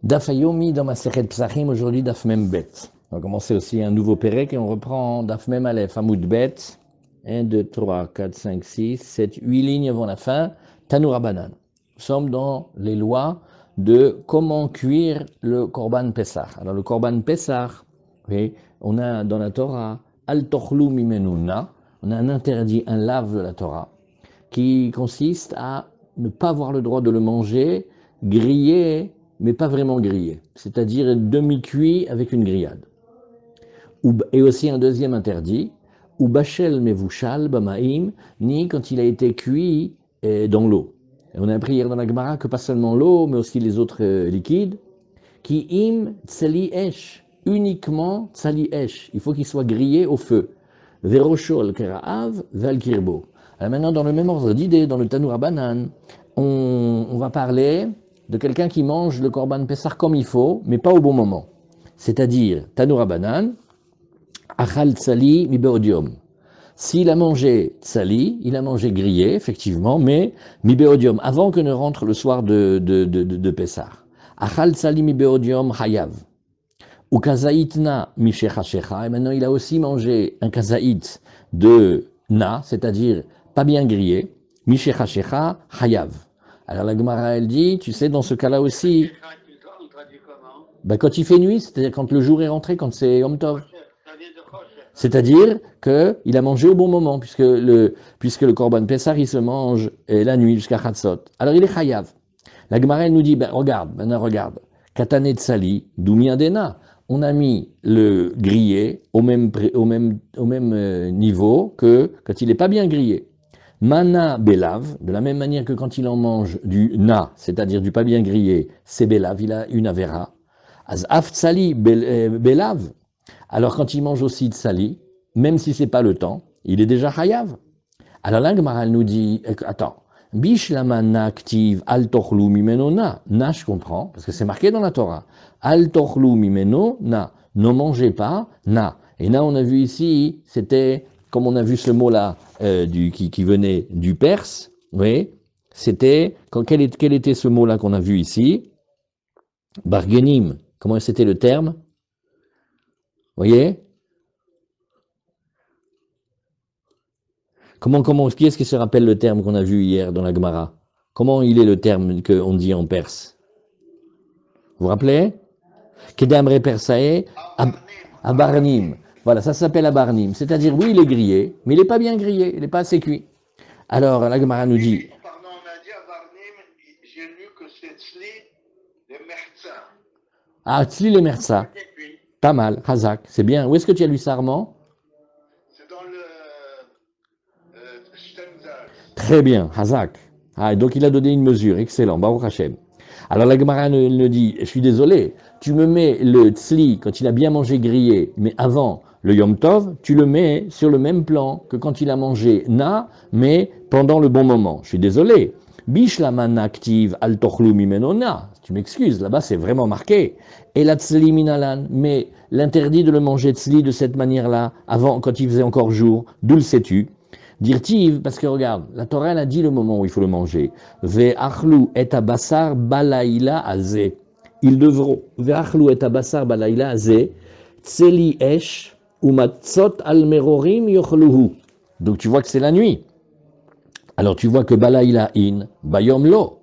Daf Hayomi dans ma Masechet Psachim, aujourd'hui Daf Mem Bet. On va commencer aussi un nouveau Pérec et on reprend Daf Mem Aleph, Hamoud Bet. 1, 2, 3, 4, 5, 6, 7, 8 lignes avant la fin. Tanoura Banan. Nous sommes dans les lois de comment cuire le Korban Pessah. Alors le Korban Pessah, oui, on a dans la Torah, Al Tochlu Mimenuna, on a un interdit, un lave de la Torah, qui consiste à ne pas avoir le droit de le manger grillé, mais pas vraiment grillé, c'est-à-dire demi-cuit avec une grillade. Et aussi un deuxième interdit, ou bachel mevushal bamaim, ni quand il a été cuit dans l'eau. Et on a appris hier dans la Gemara que pas seulement l'eau, mais aussi les autres liquides, qui im tsali esh, uniquement tsali esh, il faut qu'il soit grillé au feu. Veroshol keraav val kirbo. Alors maintenant, dans le même ordre d'idée, dans le Tanoura Banan, on va parler de quelqu'un qui mange le Korban Pessah comme il faut, mais pas au bon moment. C'est-à-dire, Tanoura Banan, achal tsali mi beodium. S'il a mangé tsali, il a mangé grillé, effectivement, mais mi beodium, avant que ne rentre le soir de Pessah. Achal tsali mi beodium hayav. Ou kazaïtna mi shecha, et maintenant il a aussi mangé un kazaït de na, c'est-à-dire pas bien grillé, mi shecha hayav. Alors la Gemara elle dit, tu sais, dans ce cas-là aussi, ben, quand il fait nuit, c'est-à-dire quand le jour est rentré, quand c'est Yom Tov. C'est-à-dire qu'il a mangé au bon moment, puisque le Korban Pessah, il se mange la nuit jusqu'à Chatzot. Alors il est chayav. La Gemara elle nous dit, ben regarde, katane tsali, doumi adena. On a mis le grillé au même niveau que quand il n'est pas bien grillé. Mana belav, de la même manière que quand il en mange du na, c'est-à-dire du pas bien grillé, c'est belav, il a une avera. Az aftsali belav, alors quand il mange aussi tsali, même si c'est pas le temps, il est déjà chayav. Alors là, Gemara nous dit, attends, bishlama na aktiv al tochlu mimeno na. Na, je comprends, parce que c'est marqué dans la Torah. Al tochlu mimeno na. Ne mangez pas na. Et là, on a vu ici, c'était, comme on a vu ce mot-là, qui venait du perse, oui, c'était, quel était ce mot-là qu'on a vu ici? Bargenim. Comment c'était le terme? Vous voyez? Qui est-ce qui se rappelle le terme qu'on a vu hier dans la Gemara? Comment il est le terme qu'on dit en perse? Vous vous rappelez? Kedamre persae abarnim. Voilà, ça s'appelle abarnim. C'est-à-dire, oui, il est grillé, mais il n'est pas bien grillé, il n'est pas assez cuit. Alors, la Gemara nous dit... Pardon, on a dit abarnim, j'ai lu que c'est tzli le merza. Ah, tzli le merza. Pas mal, Hazak, c'est bien. Où est-ce que tu as lu ça, Armand? C'est dans le Stendhal. Très bien, Hazak. Ah, donc il a donné une mesure, excellent, Baruch Hashem. Alors la Gemara nous dit, je suis désolé, tu me mets le tzli quand il a bien mangé grillé, mais avant le Yom Tov, tu le mets sur le même plan que quand il a mangé na, mais pendant le bon moment. Je suis désolé. Bishlaman active al tochlu mimeno na. Tu m'excuses, là-bas c'est vraiment marqué. Et la tzli minalan, mais l'interdit de le manger tzli de cette manière-là, avant, quand il faisait encore jour, d'où le sais-tu? Dirtiv, parce que regarde, la Torah elle a dit le moment où il faut le manger. Ve'achlu et abassar balaïla azé. Ils devront. Ve'achlu et abassar balaïla azé. Tseli esh umatzot al merorim yochluhu. Donc tu vois que c'est la nuit. Alors tu vois que balaïla in, bayom lo.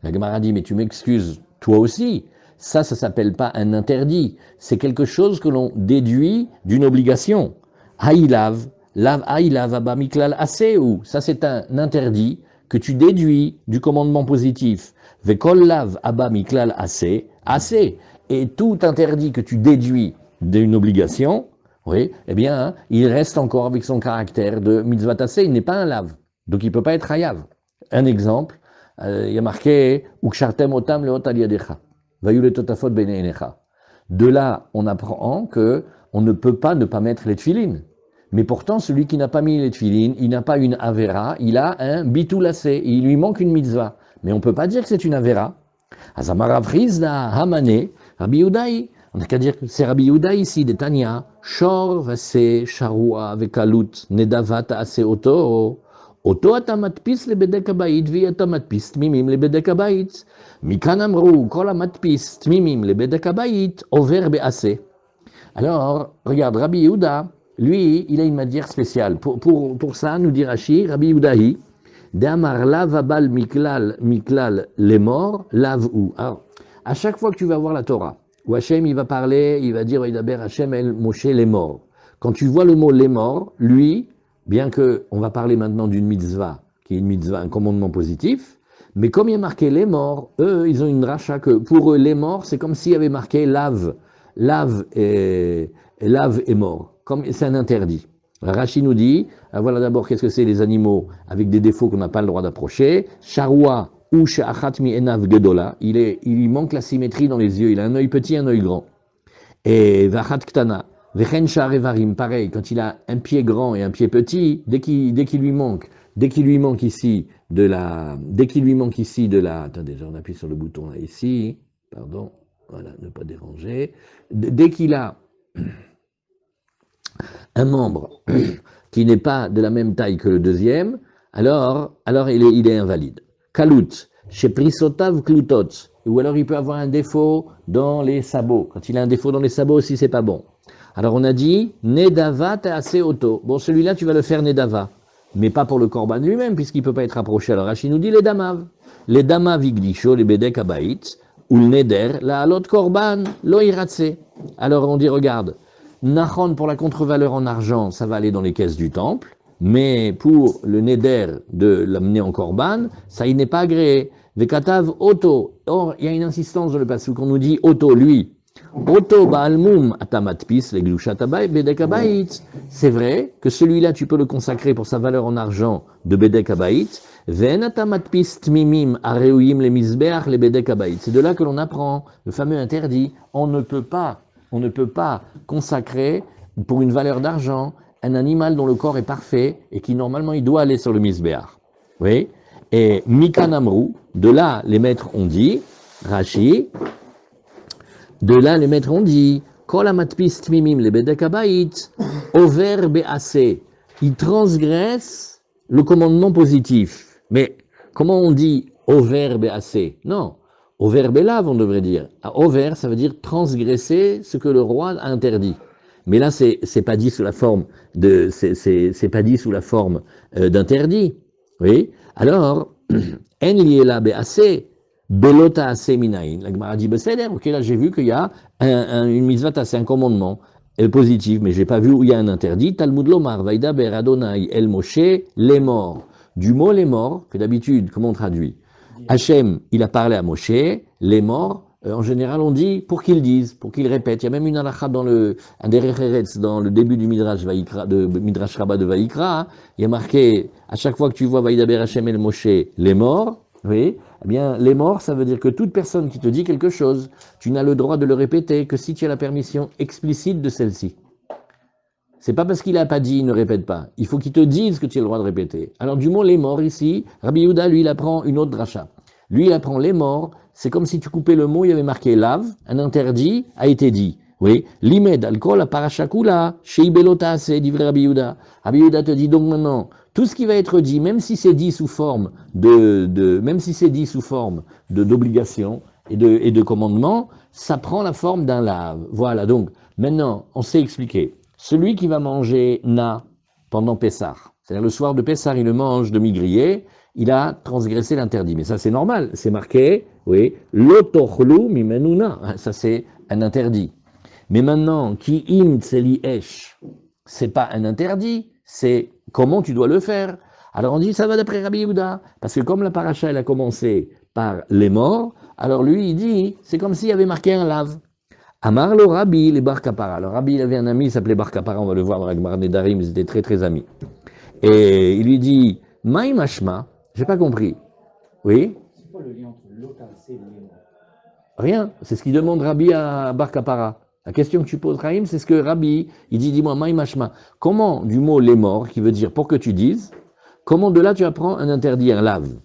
La Gemara dit, mais tu m'excuses, toi aussi. Ça s'appelle pas un interdit. C'est quelque chose que l'on déduit d'une obligation. Haïlav. Lav aïlav abba miklal aseu, ça c'est un interdit que tu déduis du commandement positif. Vekol lav abba miklal assez, et tout interdit que tu déduis d'une obligation, oui, eh bien, il reste encore avec son caractère de mitzvah assez, il n'est pas un lav, donc il ne peut pas être hayav. Un exemple, il y a marqué ukshartem otam leot al yadecha, vayule totafot beneinecha. De là, on apprend que on ne peut pas ne pas mettre les tefilines. Mais pourtant, celui qui n'a pas mis les tefilines, il n'a pas une avera, il a un bitoulassé, il lui manque une mitzvah. Mais on ne peut pas dire que c'est une avera. Azamara frizda hamane, Rabbi Yehudaï. On n'a qu'à dire que c'est Rabbi Yehudaï ici, de Tanya. Shor vase sharua vekalut nedavat ase oto, אותו אתה מדפיס לבדק הבית, ואתה מדפיס תמימים לבדק הבית. מכאן אמרו, כל המדפיס תמימים לבדק הבית עובר בעשה. Alors, regarde, Rabbi Yehuda, lui, il a une matière spéciale. Pour ça, nous dit Rashi, Rabbi Yehudahi, Damar lav abal miklal les morts, lave ou. Alors, à chaque fois que tu vas voir la Torah, où Hachem il va parler, il va dire Vaidaber Hachem el Moshe les morts. Quand tu vois le mot les morts, lui, bien que on va parler maintenant d'une mitzvah, qui est une mitzvah, un commandement positif, mais comme il y a marqué les morts, eux, ils ont une racha que pour eux, les morts, c'est comme s'il y avait marqué lave. Lave est mort. Comme c'est un interdit. Rashi nous dit, voilà d'abord qu'est-ce que c'est les animaux avec des défauts qu'on n'a pas le droit d'approcher. Charwa ou she'achatmi enav gedola, il lui manque la symétrie dans les yeux, il a un œil petit, un œil grand. Et vachat ktana, vechen sha'arevarim, pareil, quand il a un pied grand et un pied petit, dès qu'il lui manque ici de la, attendez, on appuie sur le bouton là ici, pardon, voilà, ne pas déranger, dès qu'il a un membre qui n'est pas de la même taille que le deuxième, alors il est invalide. Kalut, chez Prisotav Klutot, ou alors il peut avoir un défaut dans les sabots. Quand il a un défaut dans les sabots aussi, c'est pas bon. Alors on a dit, Nedava assez auto. Bon, celui-là, tu vas le faire Nedava, mais pas pour le korban lui-même, puisqu'il ne peut pas être approché. Alors Rachid nous dit les damav. Les damav igdisho, les bedek abaït, ou le neder, la alot korban, lo iratse. Alors on dit, regarde, Nachon pour la contre-valeur en argent, ça va aller dans les caisses du temple, mais pour le neder de l'amener en korban, ça il n'est pas agréé. Vekatav auto. Or, il y a une insistance dans le passage qu'on nous dit auto, lui. Auto baalmum atamatpis le glushatabay bedek abayit. C'est vrai que celui-là, tu peux le consacrer pour sa valeur en argent de bedek abayit. Ven atamatpis tmimim areuyim le misbeach le bedek abayit. C'est de là que l'on apprend le fameux interdit. On ne peut pas consacrer pour une valeur d'argent un animal dont le corps est parfait et qui normalement il doit aller sur le misbeach. Oui. Et Mikan Amrou, de là les maîtres ont dit, Rashi, de là les maîtres ont dit, Kol amatpis tmimim le bedek abayit, over be'ase, il transgresse le commandement positif. Mais comment on dit over be'ase? Non. Over belav, on devrait dire. Over, ça veut dire transgresser ce que le roi a interdit. Mais là, c'est pas dit sous la forme d'interdit. Oui. Alors, en liela be'ase, belota ase minayin. La Gemara dit beseder. Ok, là j'ai vu qu'il y a une mitzvah, c'est un commandement positif, mais j'ai pas vu où il y a un interdit. Talmud lomar vaïda ber Adonai el Moshe les morts. Du mot les morts, que d'habitude, comment on traduit? Hachem, il a parlé à Moshe, les morts, en général on dit pour qu'ils disent, pour qu'ils répètent. Il y a même une halakha dans un derech eretz, dans le début du Midrash Vaikra, de Midrash Rabbah de Vaikra, il y a marqué, à chaque fois que tu vois Vaïdaber Hachem el Moshe, les morts, oui, eh bien les morts, ça veut dire que toute personne qui te dit quelque chose, tu n'as le droit de le répéter que si tu as la permission explicite de celle-ci. C'est pas parce qu'il n'a pas dit, il ne répète pas. Il faut qu'il te dise que tu as le droit de répéter. Alors du mot les morts ici, Rabbi Yehuda, lui, il apprend une autre dracha. Lui, il apprend les morts, c'est comme si tu coupais le mot, il y avait marqué lave, un interdit a été dit. Oui, l'imed alcool parachakula, sheibelota c'est dit Rabbi Yehuda. Rabbi Yehuda te dit donc maintenant, tout ce qui va être dit, même si c'est dit sous forme d'obligation et de commandement, ça prend la forme d'un lave. Voilà, donc maintenant, on s'est expliqué. Celui qui va manger na pendant Pessah, c'est-à-dire le soir de Pessah, il le mange demi-grillé, il a transgressé l'interdit. Mais ça, c'est normal, c'est marqué, oui, l'otochlu mimenuna, ça c'est un interdit. Mais maintenant, ki im tseli esh, c'est pas un interdit, c'est comment tu dois le faire. Alors on dit, ça va d'après Rabbi Yehuda, parce que comme la paracha, elle a commencé par les morts, alors lui, il dit, c'est comme s'il y avait marqué un lave. Amar le Rabbi, les Bar Kapara. Alors Rabbi, il avait un ami, il s'appelait Bar Kapara, on va le voir dans la Gemara Nedarim, ils étaient très très amis. Et il lui dit, Maï Mashma, j'ai pas compris. Oui? C'est quoi le lien entre l'otas et les morts? Rien, c'est ce qu'il demande Rabbi à Bar Kapara. La question que tu poses, Rahim, c'est ce que Rabbi, il dit, dis-moi, Maï Mashma, comment du mot les morts, qui veut dire pour que tu dises, comment de là tu apprends un interdit, un lave?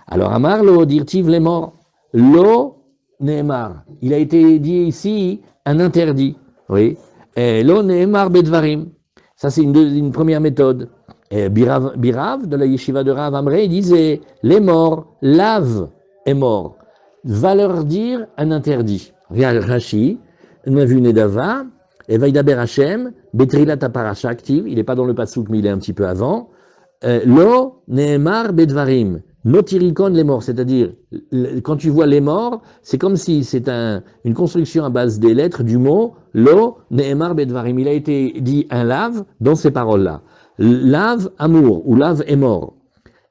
Alors Amar lo dirtiv les morts, lo Nehemar. Il a été dit ici un interdit. Oui. Et lo Nehemar bedvarim. Ça, c'est une première méthode. Et Birav, de la yeshiva de Rav Amré, il disait, les morts, lave est mort, va leur dire un interdit. Regarde Rashi, on a vu Nedava, et Vaidaber Hashem, Betrilat Parasha active, il n'est pas dans le Passouk, mais il est un petit peu avant. Lo Nehemar Bedvarim, Notirikon les morts, c'est-à-dire, quand tu vois les morts, c'est comme si c'est une construction à base des lettres du mot Lo Nehemar Bedvarim. Il a été dit un lave dans ces paroles-là. Lave amour, ou lave est mort.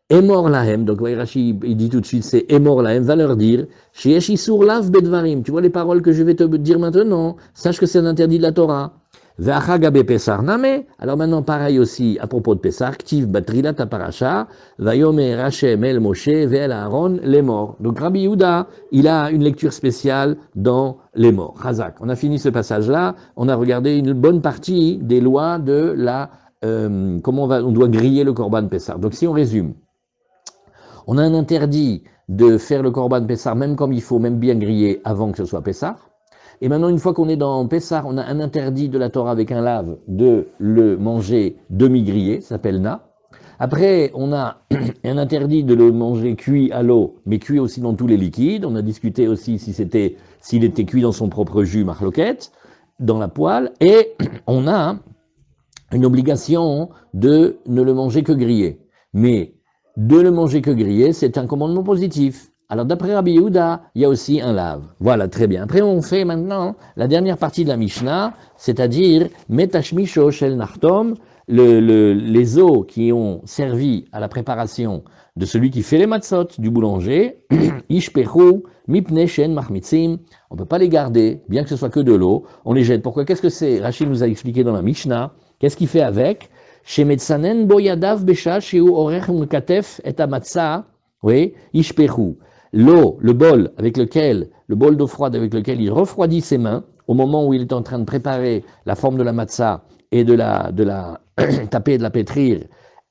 Emor lahem, donc Rashi il dit tout de suite, c'est Emor lahem, va leur dire, Sheyesh isur lav bedvarim, tu vois les paroles que je vais te dire maintenant, sache que c'est un interdit de la Torah. Ve'achagabe pesar name, alors maintenant pareil aussi à propos de Pesar, ktiv batrilat parasha, vayomer Hashem el Moshe ve'el Aaron les morts. Donc Rabbi Yehuda, il a une lecture spéciale dans les morts. Chazak, on a fini ce passage-là, on a regardé une bonne partie des lois de la, comment on doit griller le Korban Pesar. Donc si on résume, on a un interdit de faire le Korban Pessar, même comme il faut, même bien griller avant que ce soit Pessar. Et maintenant, une fois qu'on est dans Pessar, on a un interdit de la Torah avec un lave de le manger demi-grillé, ça s'appelle Na. Après, on a un interdit de le manger cuit à l'eau, mais cuit aussi dans tous les liquides. On a discuté aussi s'il était cuit dans son propre jus, marloquette, dans la poêle. Et on a une obligation de ne le manger que grillé. Mais de le manger que grillé, c'est un commandement positif. Alors d'après Rabbi Yehuda, il y a aussi un lave. Voilà, très bien. Après on fait maintenant la dernière partie de la Mishnah, c'est-à-dire Metashmisho shel Nachtom, les os qui ont servi à la préparation de celui qui fait les matzot, du boulanger, Ishpechu, Mipne Shen Mahmitzim, on ne peut pas les garder, bien que ce soit que de l'eau, on les jette. Pourquoi? Qu'est-ce que c'est? Rachid nous a expliqué dans la Mishnah. Qu'est-ce qu'il fait avec? Shemetzanen boyadav besha sheu orech mekatef et amatza, oui, ishpechu. L'eau, le bol d'eau froide avec lequel il refroidit ses mains au moment où il est en train de préparer la forme de la matzah et de la taper et de la pétrir,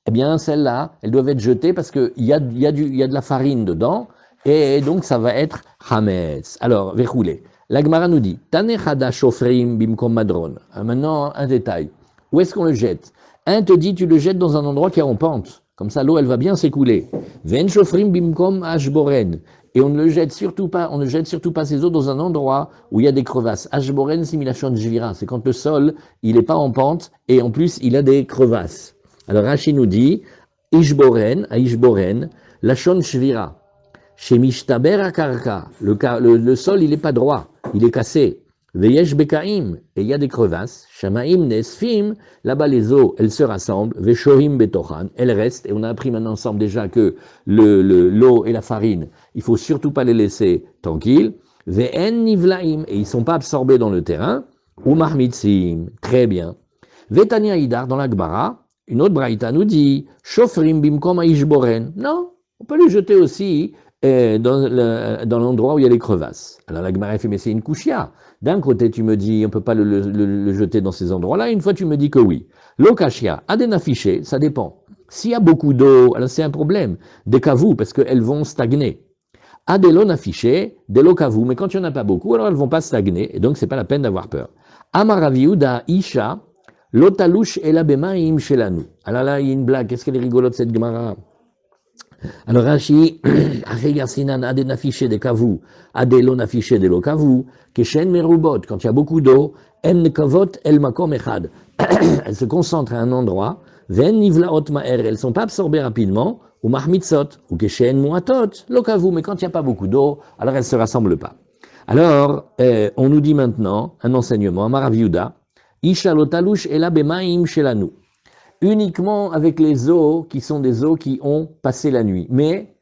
eh bien celle-là, elles doivent être jetées parce qu'il y a de la farine dedans et donc ça va être hametz. Alors, verroulé. La Gemara nous dit, Tane chada shofreim bimkom madron. Maintenant, un détail. Où est-ce qu'on le jette? Un te dit, tu le jettes dans un endroit qui est en pente. Comme ça, l'eau, elle va bien s'écouler. Ven shofrim bimkom ashboren. Et on ne jette surtout pas ces eaux dans un endroit où il y a des crevasses. Ashboren similachon jvira. C'est quand le sol, il n'est pas en pente et en plus, il a des crevasses. Alors, Rashi nous dit, ishboren, à ishboren, lachon shvira. Chez mishtaber akarka. Le sol, il n'est pas droit. Il est cassé. Veyesh bekaim, et il y a des crevasses. Shamaim nesfim, là-bas les eaux, elles se rassemblent. Veshohim betochan, elles restent. Et on a appris maintenant ensemble déjà que l'eau et la farine, il faut surtout pas les laisser tranquilles. Ve'en nivlaim, et ils sont pas absorbés dans le terrain. Umarmitzim, très bien. Vetania idar, dans la Gemara, une autre braïta nous dit, shofrim bimkom aishboren. Non, on peut les jeter aussi dans l'endroit où il y a les crevasses. Alors la Gemara fait, mais c'est une kushia. D'un côté, tu me dis, on ne peut pas le jeter dans ces endroits-là. Une fois, tu me dis que oui. L'okashia, adenafiché, ça dépend. S'il y a beaucoup d'eau, alors c'est un problème. Des kavou, parce qu'elles vont stagner. Adelon affiché, des lokavou, mais quand il n'y en a pas beaucoup, alors elles ne vont pas stagner, et donc c'est pas la peine d'avoir peur. Amaraviuda isha, lotalouche et la bemaim shelanu. Alors là, il y a une blague, qu'est-ce qu'elle est rigolote cette Gemara? Alors Rashi, Achigarsinan aden affiché des kavou, adelon affiché des lokavou, keshen merubot, quand il y a beaucoup d'eau, em nekavot el makom echad. Elles se concentrent à un endroit, ven nivlaot ma'er, elles ne sont pas absorbées rapidement, ou mahmitzot, ou keshen muatot, lokavou, mais quand il n'y a pas beaucoup d'eau, alors elles ne se rassemblent pas. Alors, on nous dit maintenant un enseignement, Maraviuda, Isha lotalouche ela bemaim shelanu. Uniquement avec les eaux qui sont des eaux qui ont passé la nuit. Mais,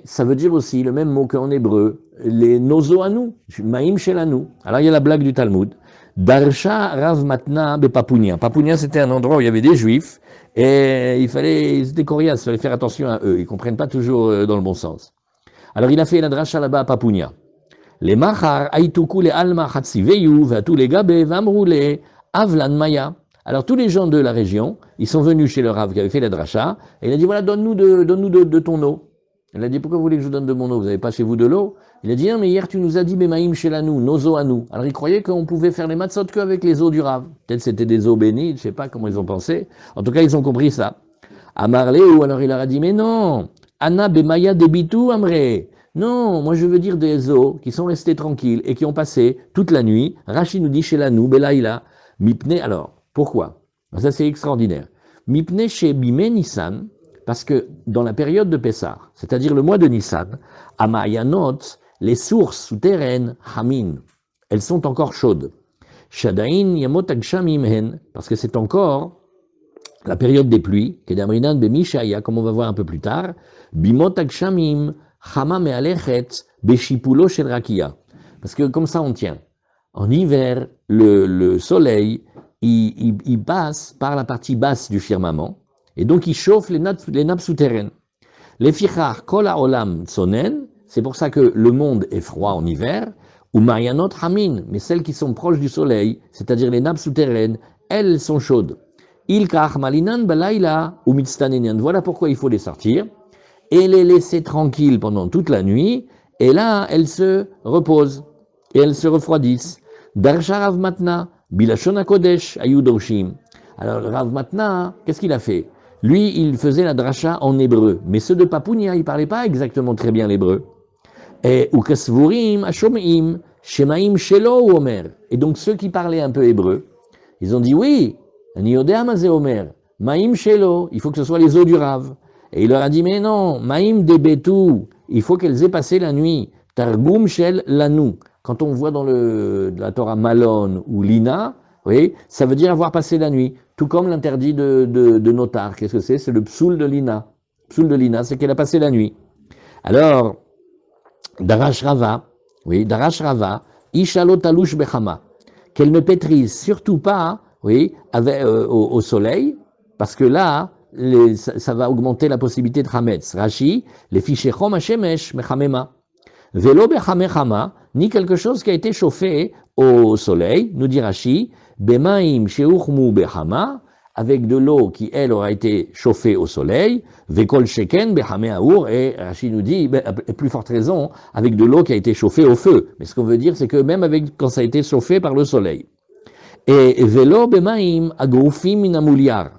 ça veut dire aussi le même mot qu'en hébreu, nos eaux à nous, maïm shelanou. Alors il y a la blague du Talmud. Darsha Rav Matna be Papounia. Papounia, c'était un endroit où il y avait des juifs et c'était coriace, il fallait faire attention à eux, ils ne comprennent pas toujours dans le bon sens. Alors il a fait la drasha là-bas à Papounia. Les machar aituku les alma chatziveyu vatu les gabe vamroule avlan maya. Alors tous les gens de la région, ils sont venus chez le Rav qui avait fait la dracha, et il a dit voilà, donne-nous de ton eau. Elle a dit, pourquoi vous voulez que je vous donne de mon eau? Vous n'avez pas chez vous de l'eau? Il a dit, non, mais hier tu nous as dit, Bemaïm chez la nous, nos eaux à nous. Alors il croyait qu'on pouvait faire les matzot qu'avec les eaux du Rav. Peut-être c'était des eaux bénies, je ne sais pas comment ils ont pensé. En tout cas, ils ont compris ça. Amarlé, ou alors il leur a dit, mais non, Anna Bemaya debitu amré. Non, moi je veux dire des eaux qui sont restées tranquilles et qui ont passé toute la nuit. Rachid nous dit chez la nous, Belaïla, Mipne. Alors, pourquoi? Ça c'est extraordinaire. Mipne chez Bimé Nissan, parce que dans la période de Pessah, c'est-à-dire le mois de Nissan, à Mayanot, les sources souterraines, Hamin, elles sont encore chaudes. Shadain Yamot Agshamim Hen, parce que c'est encore la période des pluies, Kedamrinan Bemishaya, comme on va voir un peu plus tard, Bimot Agshamim, Chama Mealechet, Beshipulo Shel Rakia. Parce que comme ça on tient. En hiver, le soleil, il passe par la partie basse du firmament, et donc il chauffe les nappes souterraines. Les fichar kol haolam tsonen, c'est pour ça que le monde est froid en hiver, ou marianot hamin, mais celles qui sont proches du soleil, c'est-à-dire les nappes souterraines, elles sont chaudes. Il kach malinan balayla ou mitztanenian. Voilà pourquoi il faut les sortir et les laisser tranquilles pendant toute la nuit, et là elles se reposent et elles se refroidissent. Darsha Rav Matna, bilashon hakodesh ayudoshim. Alors le Rav Matna, qu'est-ce qu'il a fait? Lui, il faisait la dracha en hébreu, mais ceux de Papounia, ils ne parlaient pas exactement très bien l'hébreu. Et ukasvurim ashomim shemaim shelo omer. Et donc ceux qui parlaient un peu hébreu, ils ont dit oui, ani yodea mazé omer, maim shelo, il faut que ce soit les eaux du Rav. Et il leur a dit mais non, maim de betou, il faut qu'elles aient passé la nuit. Targum shel lanu. Quand on voit dans la Torah Malon ou Lina, oui, ça veut dire avoir passé la nuit. Tout comme l'interdit de notar. Qu'est-ce que c'est? C'est le psoul de Lina. Psoul de Lina, c'est qu'elle a passé la nuit. Alors, Darash Rava, oui, Darash Rava, Ishalo talush bechama, qu'elle ne pétrise surtout pas, oui, au soleil, parce que là, ça va augmenter la possibilité de Hametz. Rashi, les fichiers Chom Hashemesh, Mechamema. Velo Bechamechama, ni quelque chose qui a été chauffé au soleil, nous dit Rashi, Bemaim Sheuchmu Bechama, avec de l'eau qui, elle, aura été chauffée au soleil, Vekol Sheken Bechame Aour, et Rashi nous dit, plus forte raison, avec de l'eau qui a été chauffée au feu. Mais ce qu'on veut dire, c'est que même quand ça a été chauffé par le soleil. Et Velo Bemaim Agroufim Minamouliar,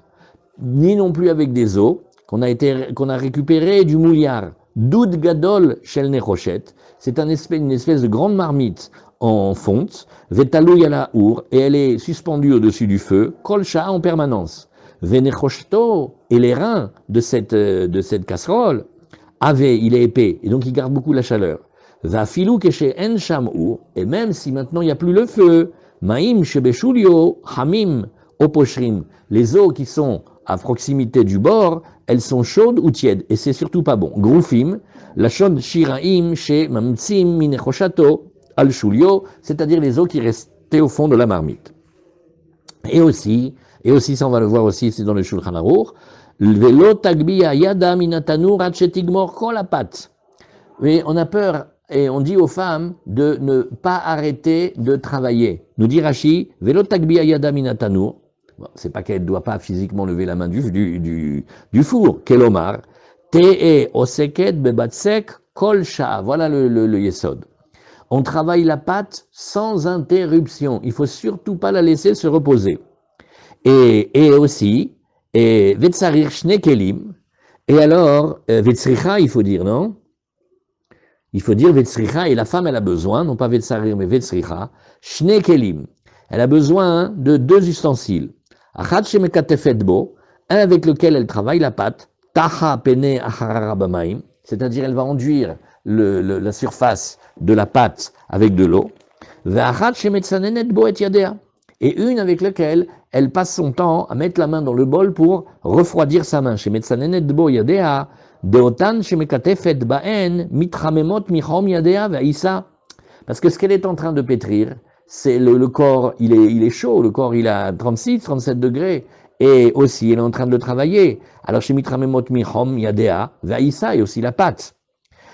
ni non plus avec des eaux qu'on a récupérées du mouliard. Doud Gadol Shel Nechoshet, c'est une espèce de grande marmite en fonte, Vetalou Yala Our, et elle est suspendue au-dessus du feu, Kolcha en permanence. Venechoshto, et les reins de cette casserole, il est épais, et donc il garde beaucoup la chaleur. Vafilou Keshe En Sham Our, et même si maintenant il n'y a plus le feu, Maim Shebeshulio Hamim Oposhrim, les eaux qui sont à proximité du bord, elles sont chaudes ou tièdes, et c'est surtout pas bon. Groufim, la chaude shiraim chez mamtsim minechoshato al shulio, c'est-à-dire les eaux qui restaient au fond de la marmite. Et aussi, ça on va le voir aussi, c'est dans le Shulchan Aruch, velo tagbiya yada minatanur achetigmor kol apat. Mais on a peur et on dit aux femmes de ne pas arrêter de travailler. Nous dit Rashi, velo tagbiya yada minatanur. Bon, c'est pas qu'elle ne doit pas physiquement lever la main du four. Kelomar, te'e oseket bebatsek kol sha'a. Voilà le yesod. On travaille la pâte sans interruption. Il faut surtout pas la laisser se reposer. Et aussi, vetsarir shne kelim. Et alors, vetsricha, il faut dire, non? Il faut dire vetsricha, et la femme, elle a besoin, non pas vetsarir, mais vetsricha, shne kelim. Elle a besoin de 2 ustensiles. Un avec lequel elle travaille la pâte, taha pene acharara bamaim, c'est-à-dire elle va enduire la surface de la pâte avec de l'eau, et une avec laquelle elle passe son temps à mettre la main dans le bol pour refroidir sa main. Parce que ce qu'elle est en train de pétrir, c'est le corps, il est chaud, le corps il a 36, 37 degrés, et aussi elle est en train de travailler. Alors chez Mitramemot Michom Yadea, Vaïsa, et aussi la pâte.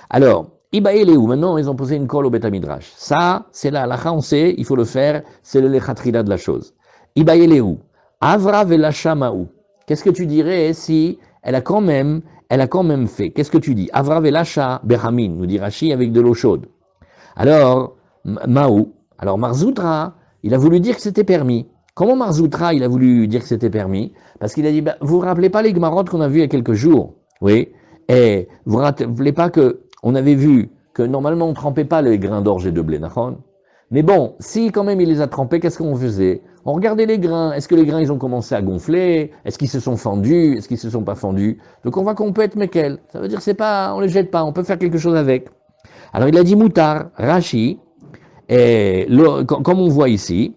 Alors, Ibaeleu, maintenant ils ont posé une colle au Beth Midrash. Ça, c'est la halakha, on sait, il faut le faire, c'est le lechatrila de la chose. Ibaeleu, Avra Velashamaou. Qu'est-ce que tu dirais si elle a quand même fait. Qu'est-ce que tu dis? Avra velacha bechamin, nous dit Rashi, avec de l'eau chaude. Alors, Maou, alors Marzoutra, il a voulu dire que c'était permis. Comment Marzoutra, il a voulu dire que c'était permis? Parce qu'il a dit, vous vous rappelez pas les Gmarotes qu'on a vus il y a quelques jours? Oui. Et vous vous rappelez pas que on avait vu que normalement on trempait pas les grains d'orge et de blé, d'accord? Mais bon, si quand même il les a trempés, qu'est-ce qu'on faisait? On regardait les grains. Est-ce que les grains ils ont commencé à gonfler? Est-ce qu'ils se sont fendus? Est-ce qu'ils se sont pas fendus? Donc on voit qu'on peut être mekel. Ça veut dire c'est pas, on les jette pas, on peut faire quelque chose avec. Alors il a dit moutar, Rashi, et comme on voit ici,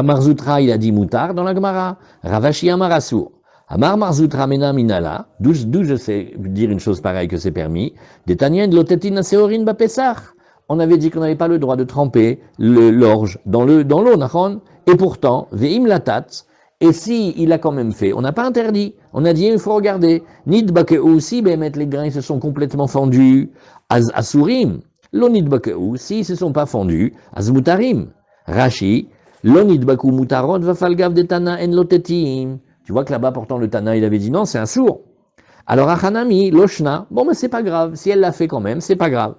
Marzoutra il a dit moutar dans la Gemara, Ravashi Amar Asur. Amar Marzoutra Mena Minala, d'où je sais dire une chose pareille que c'est permis, Détanien de l'otetina seorin bapesach. On avait dit qu'on n'avait pas le droit de tremper l'orge dans l'eau, nachon, et pourtant, ve'im latat, et si il a quand même fait, on n'a pas interdit, on a dit il faut regarder, nidbakeu aussi, mettre les grains ils se sont complètement fendus, asurim, lo nidbakeu, si ils se sont pas fendus, azmutarim, Rashi, lo nidbaku mutarot vafalgav de tana en lotetim. Tu vois que là-bas, pourtant, le Tana, il avait dit non, c'est un sourd. Alors, Achanami, Loshna, bon, mais c'est pas grave. Si elle l'a fait quand même, c'est pas grave.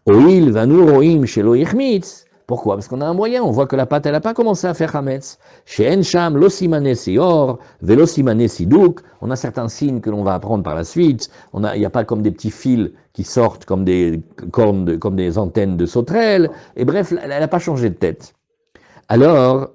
Oil, Vanu, Roim, Shelo, Ichmitz. Pourquoi? Parce qu'on a un moyen, on voit que la pâte, elle n'a pas commencé à faire Hametz. Chez Ensham, Losimane Sior, Velosimane Sidouk. On a certains signes que l'on va apprendre par la suite. Il n'y a pas comme des petits fils qui sortent comme des cornes, comme des antennes de sauterelles. Et bref, elle n'a pas changé de tête. Alors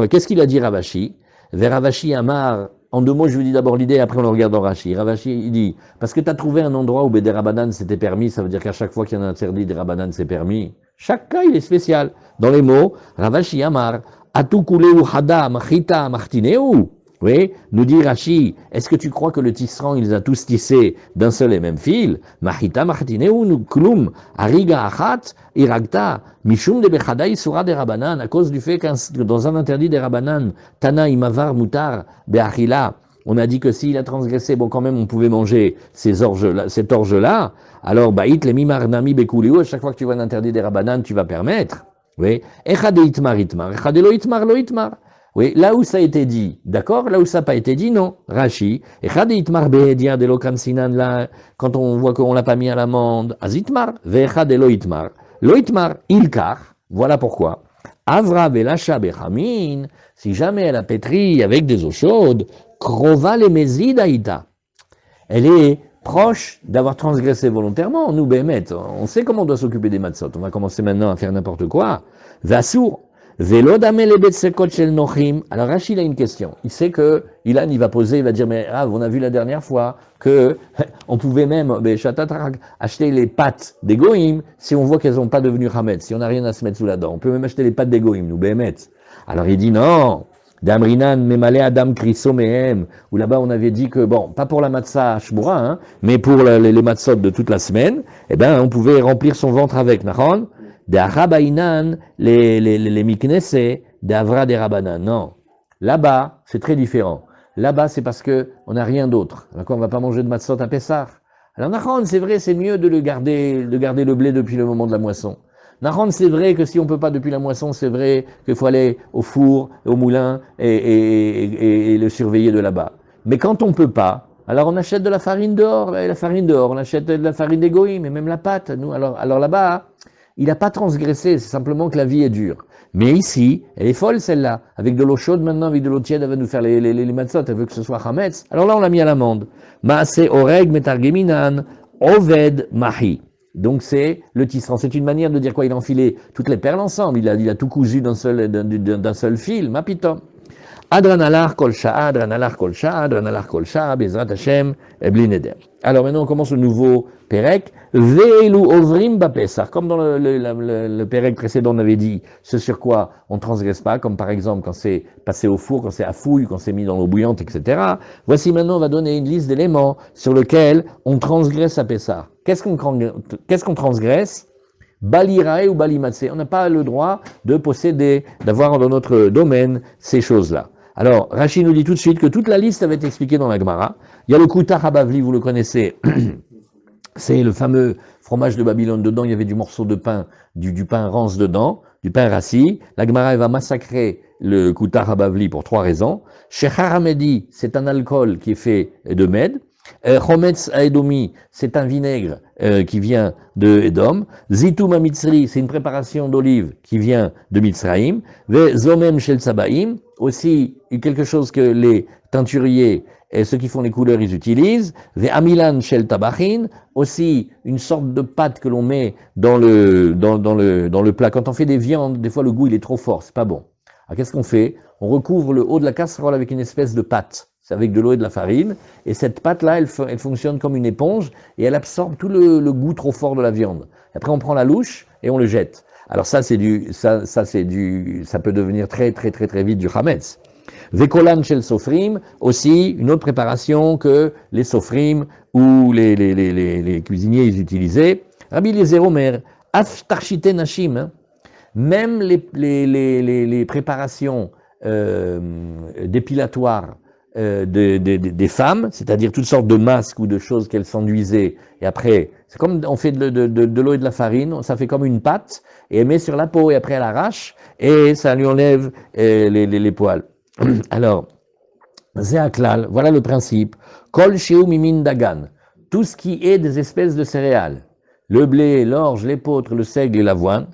qu'est-ce qu'il a dit Ravashi? Vers Ravashi Amar, en deux mots, je vous dis d'abord l'idée, après on le regarde dans Rashi. Ravashi, il dit, parce que tu as trouvé un endroit où des Rabanan c'était permis, ça veut dire qu'à chaque fois qu'il y en a un interdit, des Rabanan c'est permis. Chaque cas, il est spécial. Dans les mots, Ravashi Amar, Atukuleu Hada, Machita, Martineu. Oui, nous dit Rashi, est-ce que tu crois que le tisserand, il les a tous tissés d'un seul et même fil? Machita, Martineu, Nuklum, Ariga Achat, Iragta, Mishum de Bechada Isura des Rabanan, à cause du fait que dans un interdit des Rabanan, Tana Imavar Mutar, Beachila, on a dit que s'il a transgressé, bon, quand même, on pouvait manger cette orge-là, alors, Baït, les Mimar Nami Bekuliou, à chaque fois que tu vois un interdit des Rabanan, tu vas permettre. Oui, Echade Itmar Itmar, Echade lo Itmar lo Itmar. Oui, là où ça a été dit, d'accord, là où ça n'a pas été dit, non. Rashi, Echade Itmar Behedia de lo Kansinan, là, quand on voit qu'on l'a pas mis à l'amende, Azitmar, Vechade lo Itmar. Lo Itmar, Ilkar, voilà pourquoi. Avra Velacha Bechamin, si jamais elle a pétri avec des eaux chaudes, Krova le Mezidaïta. Elle est proche d'avoir transgressé volontairement, nous, Bémet, on sait comment on doit s'occuper des matzot, on va commencer maintenant à faire n'importe quoi. Vasour, Velo damele betsekot shel nochim. Alors Rachid a une question. Il sait que Ilan il va poser, il va dire mais on a vu la dernière fois que on pouvait même acheter les pâtes des goïms si on voit qu'elles n'ont pas devenu hametz, si on n'a rien à se mettre sous la dent. On peut même acheter les pâtes des goïms, nous Bémet. Alors il dit non. Damrinan memale adam kriso mehem. Où là-bas on avait dit que bon, pas pour la matzah shmura, hein, mais pour les matzot de toute la semaine, eh ben on pouvait remplir son ventre avec nachon. De Arabainan, les miknese, de Avra des Rabanan. Non. Là-bas, c'est très différent. Là-bas, c'est parce que on n'a rien d'autre. Donc, on ne va pas manger de matzot à Pessah. Alors, Nahon, c'est vrai, c'est mieux de garder le blé depuis le moment de la moisson. Nahon, c'est vrai que si on peut pas depuis la moisson, c'est vrai qu'il faut aller au four, au moulin et le surveiller de là-bas. Mais quand on peut pas, alors on achète de la farine dehors, et la farine dehors, on achète de la farine d'égoïm, et même la pâte. Nous, alors là-bas, il n'a pas transgressé, c'est simplement que la vie est dure. Mais ici, elle est folle celle-là. Avec de l'eau chaude maintenant, avec de l'eau tiède, elle va nous faire les matzot, elle veut que ce soit chametz. Alors là, on l'a mis à l'amende. Maase oreg metargeminan oved mahi. Donc c'est le tisserand. C'est une manière de dire quoi? Il a enfilé toutes les perles ensemble. Il a tout cousu d'un seul fil. Mapitom. Adranalar kol sha'a, adranalar kol sha'a, adranalar kol sha'a, bezrat Hashem, ebli neder. Alors maintenant on commence le nouveau Pérec. Ve'elu ovrim bapesach. Comme dans le Pérec précédent on avait dit ce sur quoi on ne transgresse pas, comme par exemple quand c'est passé au four, quand c'est à fouille, quand c'est mis dans l'eau bouillante, etc. Voici maintenant on va donner une liste d'éléments sur lesquels on transgresse à Pessah. Qu'est-ce qu'on transgresse? Balirae ou balimatse. On n'a pas le droit de posséder, d'avoir dans notre domaine ces choses-là. Alors, Rachid nous dit tout de suite que toute la liste avait été expliquée dans la Gemara. Il y a le Kutar Habavli, vous le connaissez, c'est le fameux fromage de Babylone. Dedans, il y avait du morceau de pain, du pain rance dedans, du pain rassis. La Gemara, elle va massacrer le Koutar Habavli pour 3 raisons. Shechar Hamedi, c'est un alcool qui est fait de Med. Chometz Aedomi, c'est un vinaigre qui vient de Edom. Zitoum Mitzri, c'est une préparation d'olive qui vient de Mitzraïm. Ve Zomem Shel Sabaim, aussi quelque chose que les teinturiers et ceux qui font les couleurs, ils utilisent. Ve Amilan Shel Tabachin, aussi une sorte de pâte que l'on met dans le plat. Quand on fait des viandes, des fois le goût il est trop fort, c'est pas bon. Alors qu'est-ce qu'on fait? On recouvre le haut de la casserole avec une espèce de pâte. C'est avec de l'eau et de la farine. Et cette pâte-là, elle fonctionne comme une éponge et elle absorbe tout le goût trop fort de la viande. Après, on prend la louche et on le jette. Alors ça peut devenir très vite du chametz. Vekolan shel sofrim, aussi une autre préparation que les sofrim ou les cuisiniers ils utilisaient. Rabbi Eliezer Omer, af tarchite nashim, hein, même les préparations dépilatoires des femmes, c'est-à-dire toutes sortes de masques ou de choses qu'elles s'enduisaient, et après, c'est comme on fait de l'eau et de la farine, ça fait comme une pâte, et elle met sur la peau, et après elle arrache, et ça lui enlève les poils. Alors, Zéaklal, voilà le principe. Kol sheu mimin dagan, tout ce qui est des espèces de céréales, le blé, l'orge, l'épeautre, le seigle et l'avoine,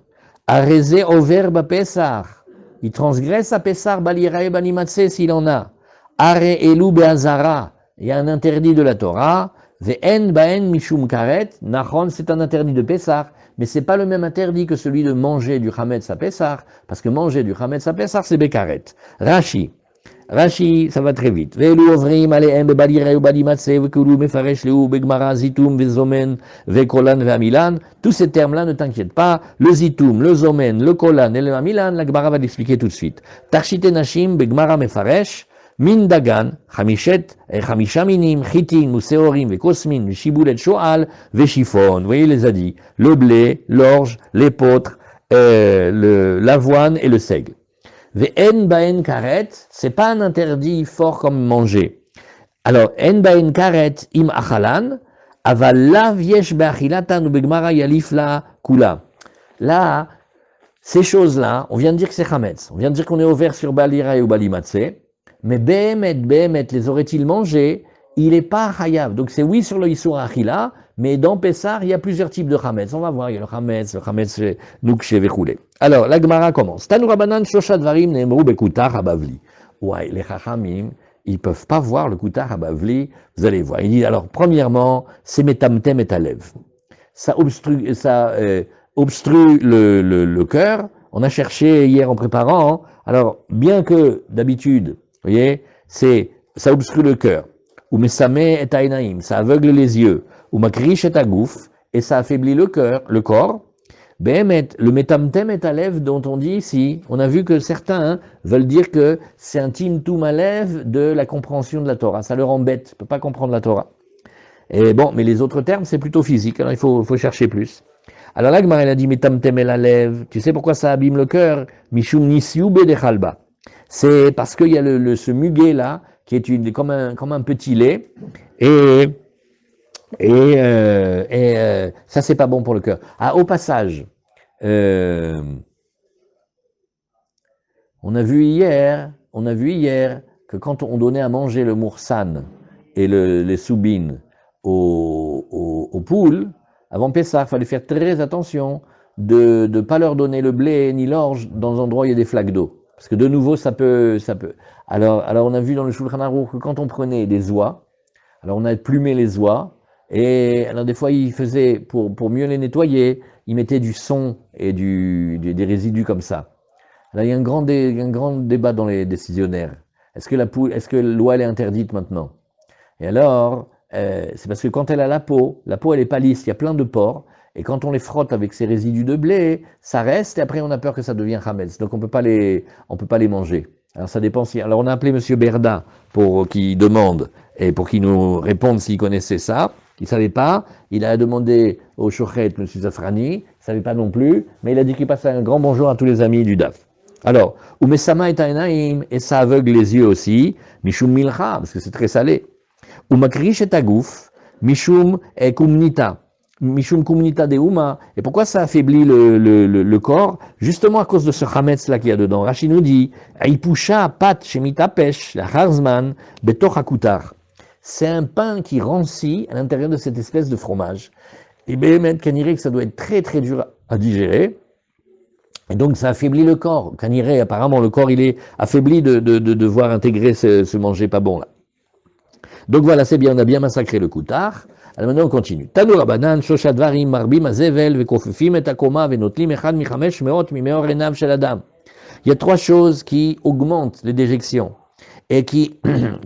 arezé over bapesar, il transgresse à Pessar balirae banimatse s'il en a. Are elu beazara, il y a un interdit de la Torah. Ve'en baen mishum karet, nachon, c'est un interdit de Pessar, mais c'est pas le même interdit que celui de manger du chametz à Pessar, parce que manger du chametz à Pessar, c'est bekaret. Rashi, ça va très vite. Ve'elu ovrim alehem bebalirae banimatse, ve'kulu mefaresh leu begmara zitum ve'zomen ve'kolan ve'amilan. Tous ces termes-là, ne t'inquiète pas. Le zitum, le zomen, le kolan et le amilan, la Gemara va l'expliquer tout de suite. Tarchite nashim begmara mefaresh. Min dagan, chamisha minim, chitin, museorim, vekosmin, shibulet shoal, veshifon. Vous voyez les adis. Le blé, l'orge, l'épeautre, l'avoine et le seigle. Ve'en baen karet, c'est pas un interdit fort comme manger. Alors, en baen karet im achalan, aval lav yesh be'achilatan ou begmara yalif la kula. Là, ces choses-là, on vient de dire que c'est chametz. On vient de dire qu'on est ouvert sur balirae ou balimatse. Mais Behemet, les aurait-il mangés? Il n'est pas hayav. Donc c'est oui sur le Issour Achila, mais dans Pessar, il y a plusieurs types de chametz. On va voir, il y a le chametz Noukshe Vechoulé. Alors, la Gemara commence. Tanu Rabanan Shosha Dvarim Neemru Bekutar Habavli. Ouais, les chachamim, ils ne peuvent pas voir le Kutar Habavli. Vous allez voir. Il dit, alors, premièrement, c'est Metamtem et Alev. Ça obstrue le cœur. On a cherché hier en préparant. Alors, bien que d'habitude, vous voyez, ça obstrue le cœur. Ou mesame et ainaim, ça aveugle les yeux. Ou makrish et agouf, et ça affaiblit le corps. Behemet, le metamtem et alev dont on dit ici, on a vu que certains veulent dire que c'est un timtum alev de la compréhension de la Torah. Ça leur embête, ne peut pas comprendre la Torah. Et bon, mais les autres termes, c'est plutôt physique, alors il faut chercher plus. Alors là, Gemara, elle a dit metamtem et alev, tu sais pourquoi ça abîme le cœur? Mishum nisyube de chalba. C'est parce qu'il y a ce muguet là, qui est comme un petit lait, et ça c'est pas bon pour le cœur. Ah, au passage, on a vu hier que quand on donnait à manger le moursan et les soubines aux poules, avant Pessah, il fallait faire très attention de ne pas leur donner le blé ni l'orge dans un endroit où il y a des flaques d'eau. Parce que de nouveau, ça peut. Alors on a vu dans le Shulchan Aruch que quand on prenait des oies, alors on a plumé les oies, et alors des fois, ils faisaient, pour mieux les nettoyer, ils mettaient du son et des résidus comme ça. Alors il y a un grand débat dans les décisionnaires. Est-ce que l'oie elle est interdite maintenant? Et alors, c'est parce que quand elle a la peau elle est pas lisse, il y a plein de pores, et quand on les frotte avec ces résidus de blé, ça reste, et après on a peur que ça devienne chametz. Donc on peut pas les manger. Alors ça dépend si. Alors on a appelé Monsieur Berda pour qu'il demande et pour qu'il nous réponde s'il connaissait ça. Il savait pas. Il a demandé au Shochet, Monsieur Zafrani, il savait pas non plus, mais il a dit qu'il passait un grand bonjour à tous les amis du DAF. Alors, Umesama et Ainaim, et ça aveugle les yeux aussi, Mishum Milcha, parce que c'est très salé. Ou Makrish et Agouf, Mishum et Kumnita. Mishum Komunita de Uma. Et pourquoi ça affaiblit le corps? Justement à cause de ce chametz là qu'il y a dedans. Rashi nous dit, Aipusha pat shemitapesh, la harzman, betoch akutar. C'est un pain qui rancit à l'intérieur de cette espèce de fromage. Et Béhémet Kaniré, que ça doit être très très dur à digérer. Et donc ça affaiblit le corps. Kaniré, apparemment, le corps il est affaibli de devoir intégrer ce manger pas bon là. Donc voilà, c'est bien, on a bien massacré le koutard. Alors maintenant on continue. Tanu Rabanan, Shosha Dvarim, Marbim, Azevel, Vekofufim, et Akoma, Venotlim, Echad, Michamesh, Meot, Mimeor, Enav, Sheladam. Il y a trois choses qui augmentent les déjections et qui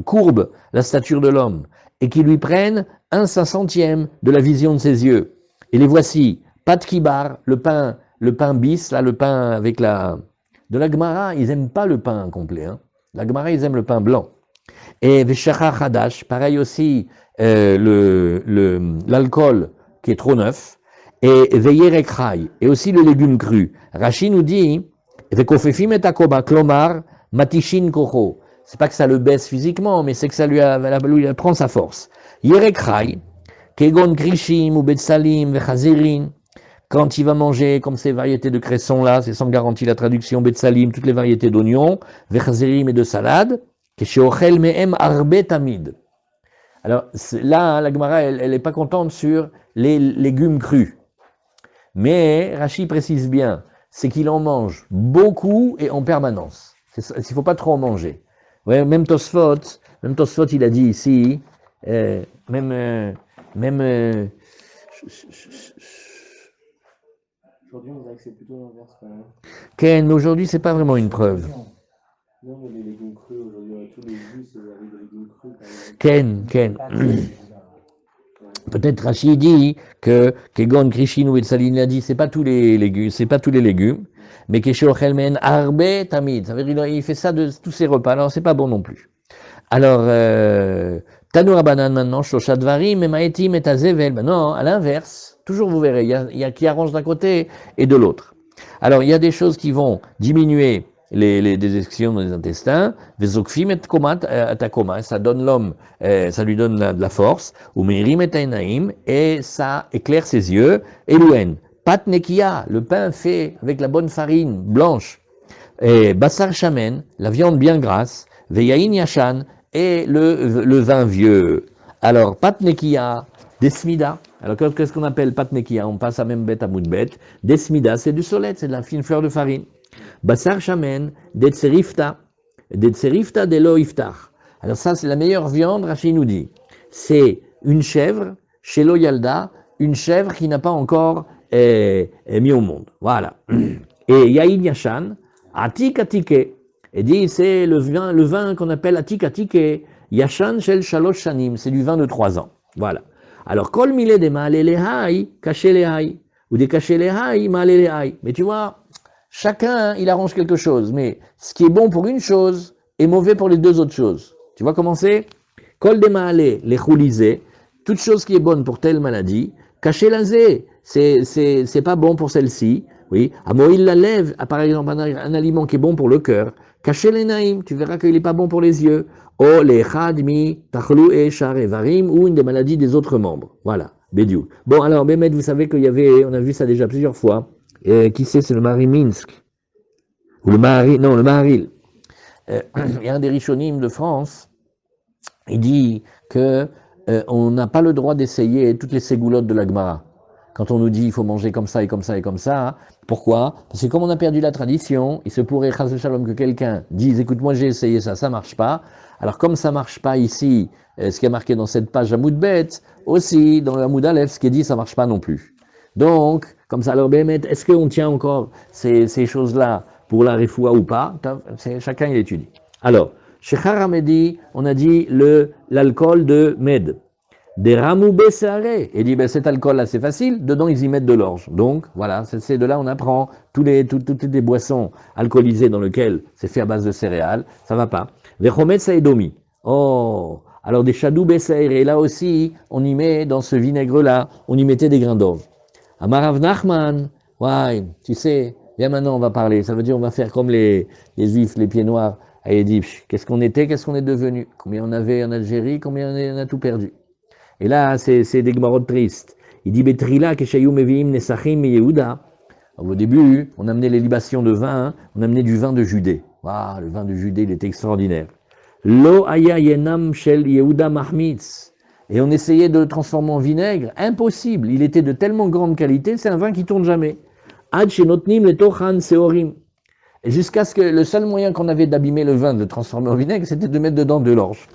courbent la stature de l'homme et qui lui prennent 1/500 de la vision de ses yeux. Et les voici. Pat Kibar, le pain bis, là, le pain avec la... De la Gemara, ils n'aiment pas le pain complet. Hein. La Gemara, ils aiment le pain blanc. Et Veshacha Hadash, pareil aussi, l'alcool qui est trop neuf. Et Veyerek Rai, et aussi le légume cru. Rashi nous dit, Vekofefim et Akoba, Klomar, Matishin Kocho. C'est pas que ça le baisse physiquement, mais c'est que ça lui apprend sa force. Yerek Rai, Kegon Krishim ou Betsalim, Vechazirin, quand il va manger comme ces variétés de cresson là, c'est sans garantie la traduction, Betsalim, toutes les variétés d'oignons, Vechazirim et de salade, Kesheochel Mehem Arbe Tamid. Alors là, la Gemara, elle n'est pas contente sur les légumes crus. Mais Rashi précise bien, c'est qu'il en mange beaucoup et en permanence. Il ne faut pas trop en manger. Ouais, même Tosfot, il a dit ici, Aujourd'hui, on dirait que c'est plutôt l'inverse quand même. Ken, aujourd'hui, c'est pas vraiment une preuve. Non, mais les légumes crus, aujourd'hui, tous les jus, c'est avec des légumes crus. Ken. Peut-être Rachid dit que Kegon, Krishin ou Etsalin a dit c'est pas tous les légumes, mais Keshochel Men Arbe Tamid. Ça veut dire il fait ça de tous ses repas. Alors c'est pas bon non plus. Alors Tanu Rabanan maintenant, Shosha Dvarim, Memaetim et Azevel. Non, à l'inverse, toujours vous verrez, il y a qui arrange d'un côté et de l'autre. Alors il y a des choses qui vont diminuer les déjections dans les intestins, Vezokfim et Komat Atakoma, ça donne l'homme, ça lui donne de la force, ou Meirim et Tainaim, et ça éclaire ses yeux, Elouen, Pat Nekia, le pain fait avec la bonne farine blanche, et Bassar Shamen, la viande bien grasse, Veyain Yashan, et le vin vieux. Alors, Patnekia, Desmida. Alors, qu'est-ce qu'on appelle Patnekia? On passe à même bête à bout de bête. Desmida, c'est du solette, c'est de la fine fleur de farine. Bassar Shamen, Detserifta. Detserifta delo iftar. Alors, ça, c'est la meilleure viande, Rachid nous dit. C'est une chèvre, chez Loyalda, une chèvre qui n'a pas encore mis au monde. Voilà. Et Yaïn Yashan, Atik Atike. Et dit, c'est le vin qu'on appelle Atik Atike, Yashan Shel Shalosh Shanim, c'est du vin de 3 ans. Voilà. Alors, Kol Mile de Maale Lehai, Kaché Lehai, ou des Kaché Lehai, Maale Lehai. Mais tu vois, chacun, il arrange quelque chose, mais ce qui est bon pour une chose est mauvais pour les deux autres choses. Tu vois comment c'est? Kol de Maale, Lechoulisé, toute chose qui est bonne pour telle maladie, Kaché Lazé, c'est pas bon pour celle-ci. Oui, Amoïl la lève, par exemple, un aliment qui est bon pour le cœur. Caché les naïms, tu verras qu'il n'est pas bon pour les yeux. Oh, les chadmi, tachlou et char et varim, ou une des maladies des autres membres. Voilà, Bédiou. Bon, alors, Bémet, vous savez qu'il y avait, on a vu ça déjà plusieurs fois. Qui c'est le Marie Minsk? Ou le Maharil. Il y a un des Rishonim de France, il dit que on n'a pas le droit d'essayer toutes les ségoulottes de la Gemara. Quand on nous dit il faut manger comme ça et comme ça et comme ça, pourquoi? Parce que comme on a perdu la tradition, il se pourrait, chas shalom, que quelqu'un dise écoute, moi j'ai essayé ça, ça marche pas. Alors comme ça marche pas ici, ce qui est marqué dans cette page Hamoud Bet, aussi dans le Hamoud Aleph, ce qui est dit, ça marche pas non plus. Donc, comme ça, alors Bémet, est-ce qu'on tient encore ces choses-là pour la refoua ou pas? Chacun il étudie. Alors, chez Haramedi, on a dit l'alcool de Med. Des ramoubé saré. Et dit, ben, cet alcool-là, c'est facile, dedans, ils y mettent de l'orge. Donc, voilà, c'est de là on apprend toutes les boissons alcoolisées dans lesquelles c'est fait à base de céréales, ça va pas. Vechomet saedomi. Oh, alors des chadou bessair. Et là aussi, on y met, dans ce vinaigre-là, on y mettait des grains d'orge. Amarav Nachman, ouais, tu sais, viens maintenant, on va parler. Ça veut dire, on va faire comme les juifs, les pieds noirs. Et il dit, qu'est-ce qu'on était, qu'est-ce qu'on est devenu? Combien on avait en Algérie, combien on a tout perdu? Et là, c'est des gmarottes tristes. Il dit Betrila Keshayu Meviim Nesachim Yehuda. Au début, on amenait les libations de vin, hein, on amenait du vin de Judée. Ah, le vin de Judée, il était extraordinaire. Lo aya yenam shel Yehuda mahmitz. Et on essayait de le transformer en vinaigre. Impossible. Il était de tellement grande qualité, c'est un vin qui tourne jamais. Ad shenotnim letochan seorim. Et jusqu'à ce que le seul moyen qu'on avait d'abîmer le vin, de le transformer en vinaigre, c'était de mettre dedans de l'orge.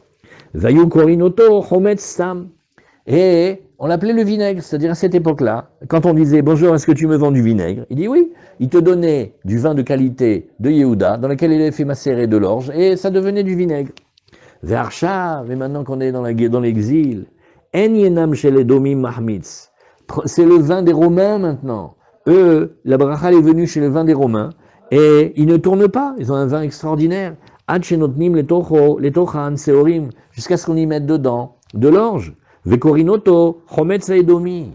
Vayu korinoto chometz sam. Et on l'appelait le vinaigre, c'est-à-dire à cette époque-là, quand on disait « Bonjour, est-ce que tu me vends du vinaigre ?» Il dit « Oui ». Il te donnait du vin de qualité de Yehuda, dans lequel il avait fait macérer de l'orge, et ça devenait du vinaigre. Ve'arshav, mais maintenant qu'on est dans l'exil, « En yenam shel edomim mahmitz » c'est le vin des Romains maintenant. Eux, la bracha est venue chez le vin des Romains, et ils ne tournent pas, ils ont un vin extraordinaire. « Ad shenotnim letochan seorim » jusqu'à ce qu'on y mette dedans de l'orge. Vekorinoto, chometz edomi.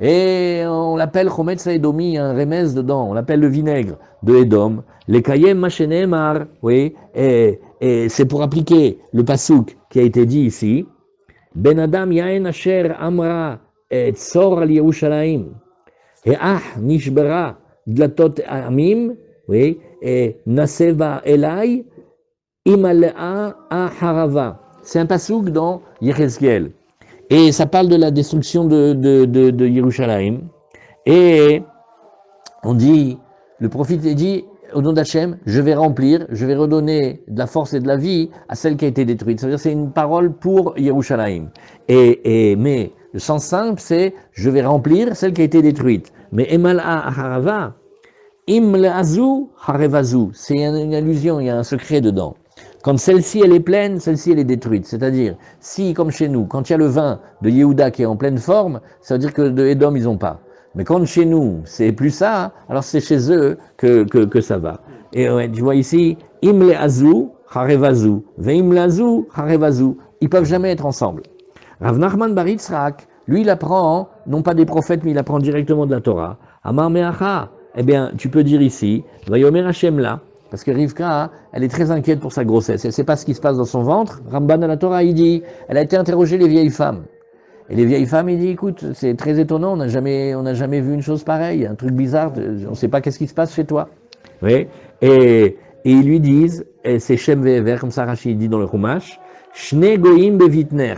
Et on l'appelle chometz edomi, un remez dedans, on l'appelle le vinaigre de Edom. Les kayem machenemar, oui, et c'est pour appliquer le pasouk qui a été dit ici. Ben Adam yaen asher amra et tzor al Yerushalayim. Et nishbera dlatot amim, oui, et naseva elai imalea harava. C'est un pasouk dans Yechezkel. Et ça parle de la destruction de Yerushalayim. Et on dit, le prophète dit, au nom d'Hachem, je vais remplir, je vais redonner de la force et de la vie à celle qui a été détruite. C'est-à-dire c'est une parole pour Yerushalayim. Mais le sens simple, c'est, je vais remplir celle qui a été détruite. Mais Emal'a Harava, Im le'azu harevazu. C'est une allusion, il y a un secret dedans. Quand celle-ci, elle est pleine, celle-ci, elle est détruite. C'est-à-dire, si, comme chez nous, quand il y a le vin de Yehuda qui est en pleine forme, ça veut dire que de Edom, ils n'ont pas. Mais quand chez nous, c'est plus ça, alors c'est chez eux que ça va. Et ouais, tu vois ici, im le'azu harevazu, ve'im le'azu harevazu. Ils peuvent jamais être ensemble. Rav Nachman bar Yitzhak, lui, il apprend, non pas des prophètes, mais il apprend directement de la Torah. Amar me'acha, eh bien, tu peux dire ici, vayomer Hashem là, parce que Rivka, elle est très inquiète pour sa grossesse. Elle ne sait pas ce qui se passe dans son ventre. Ramban à la Torah, il dit, elle a été interrogée les vieilles femmes. Et les vieilles femmes, il dit, écoute, c'est très étonnant, on n'a jamais vu une chose pareille, un truc bizarre, on ne sait pas qu'est-ce qui se passe chez toi. Oui. Et ils lui disent, et c'est Shem Ve'ever, comme ça Rachid dit dans le Chumash, Shne Goïm Bevitner.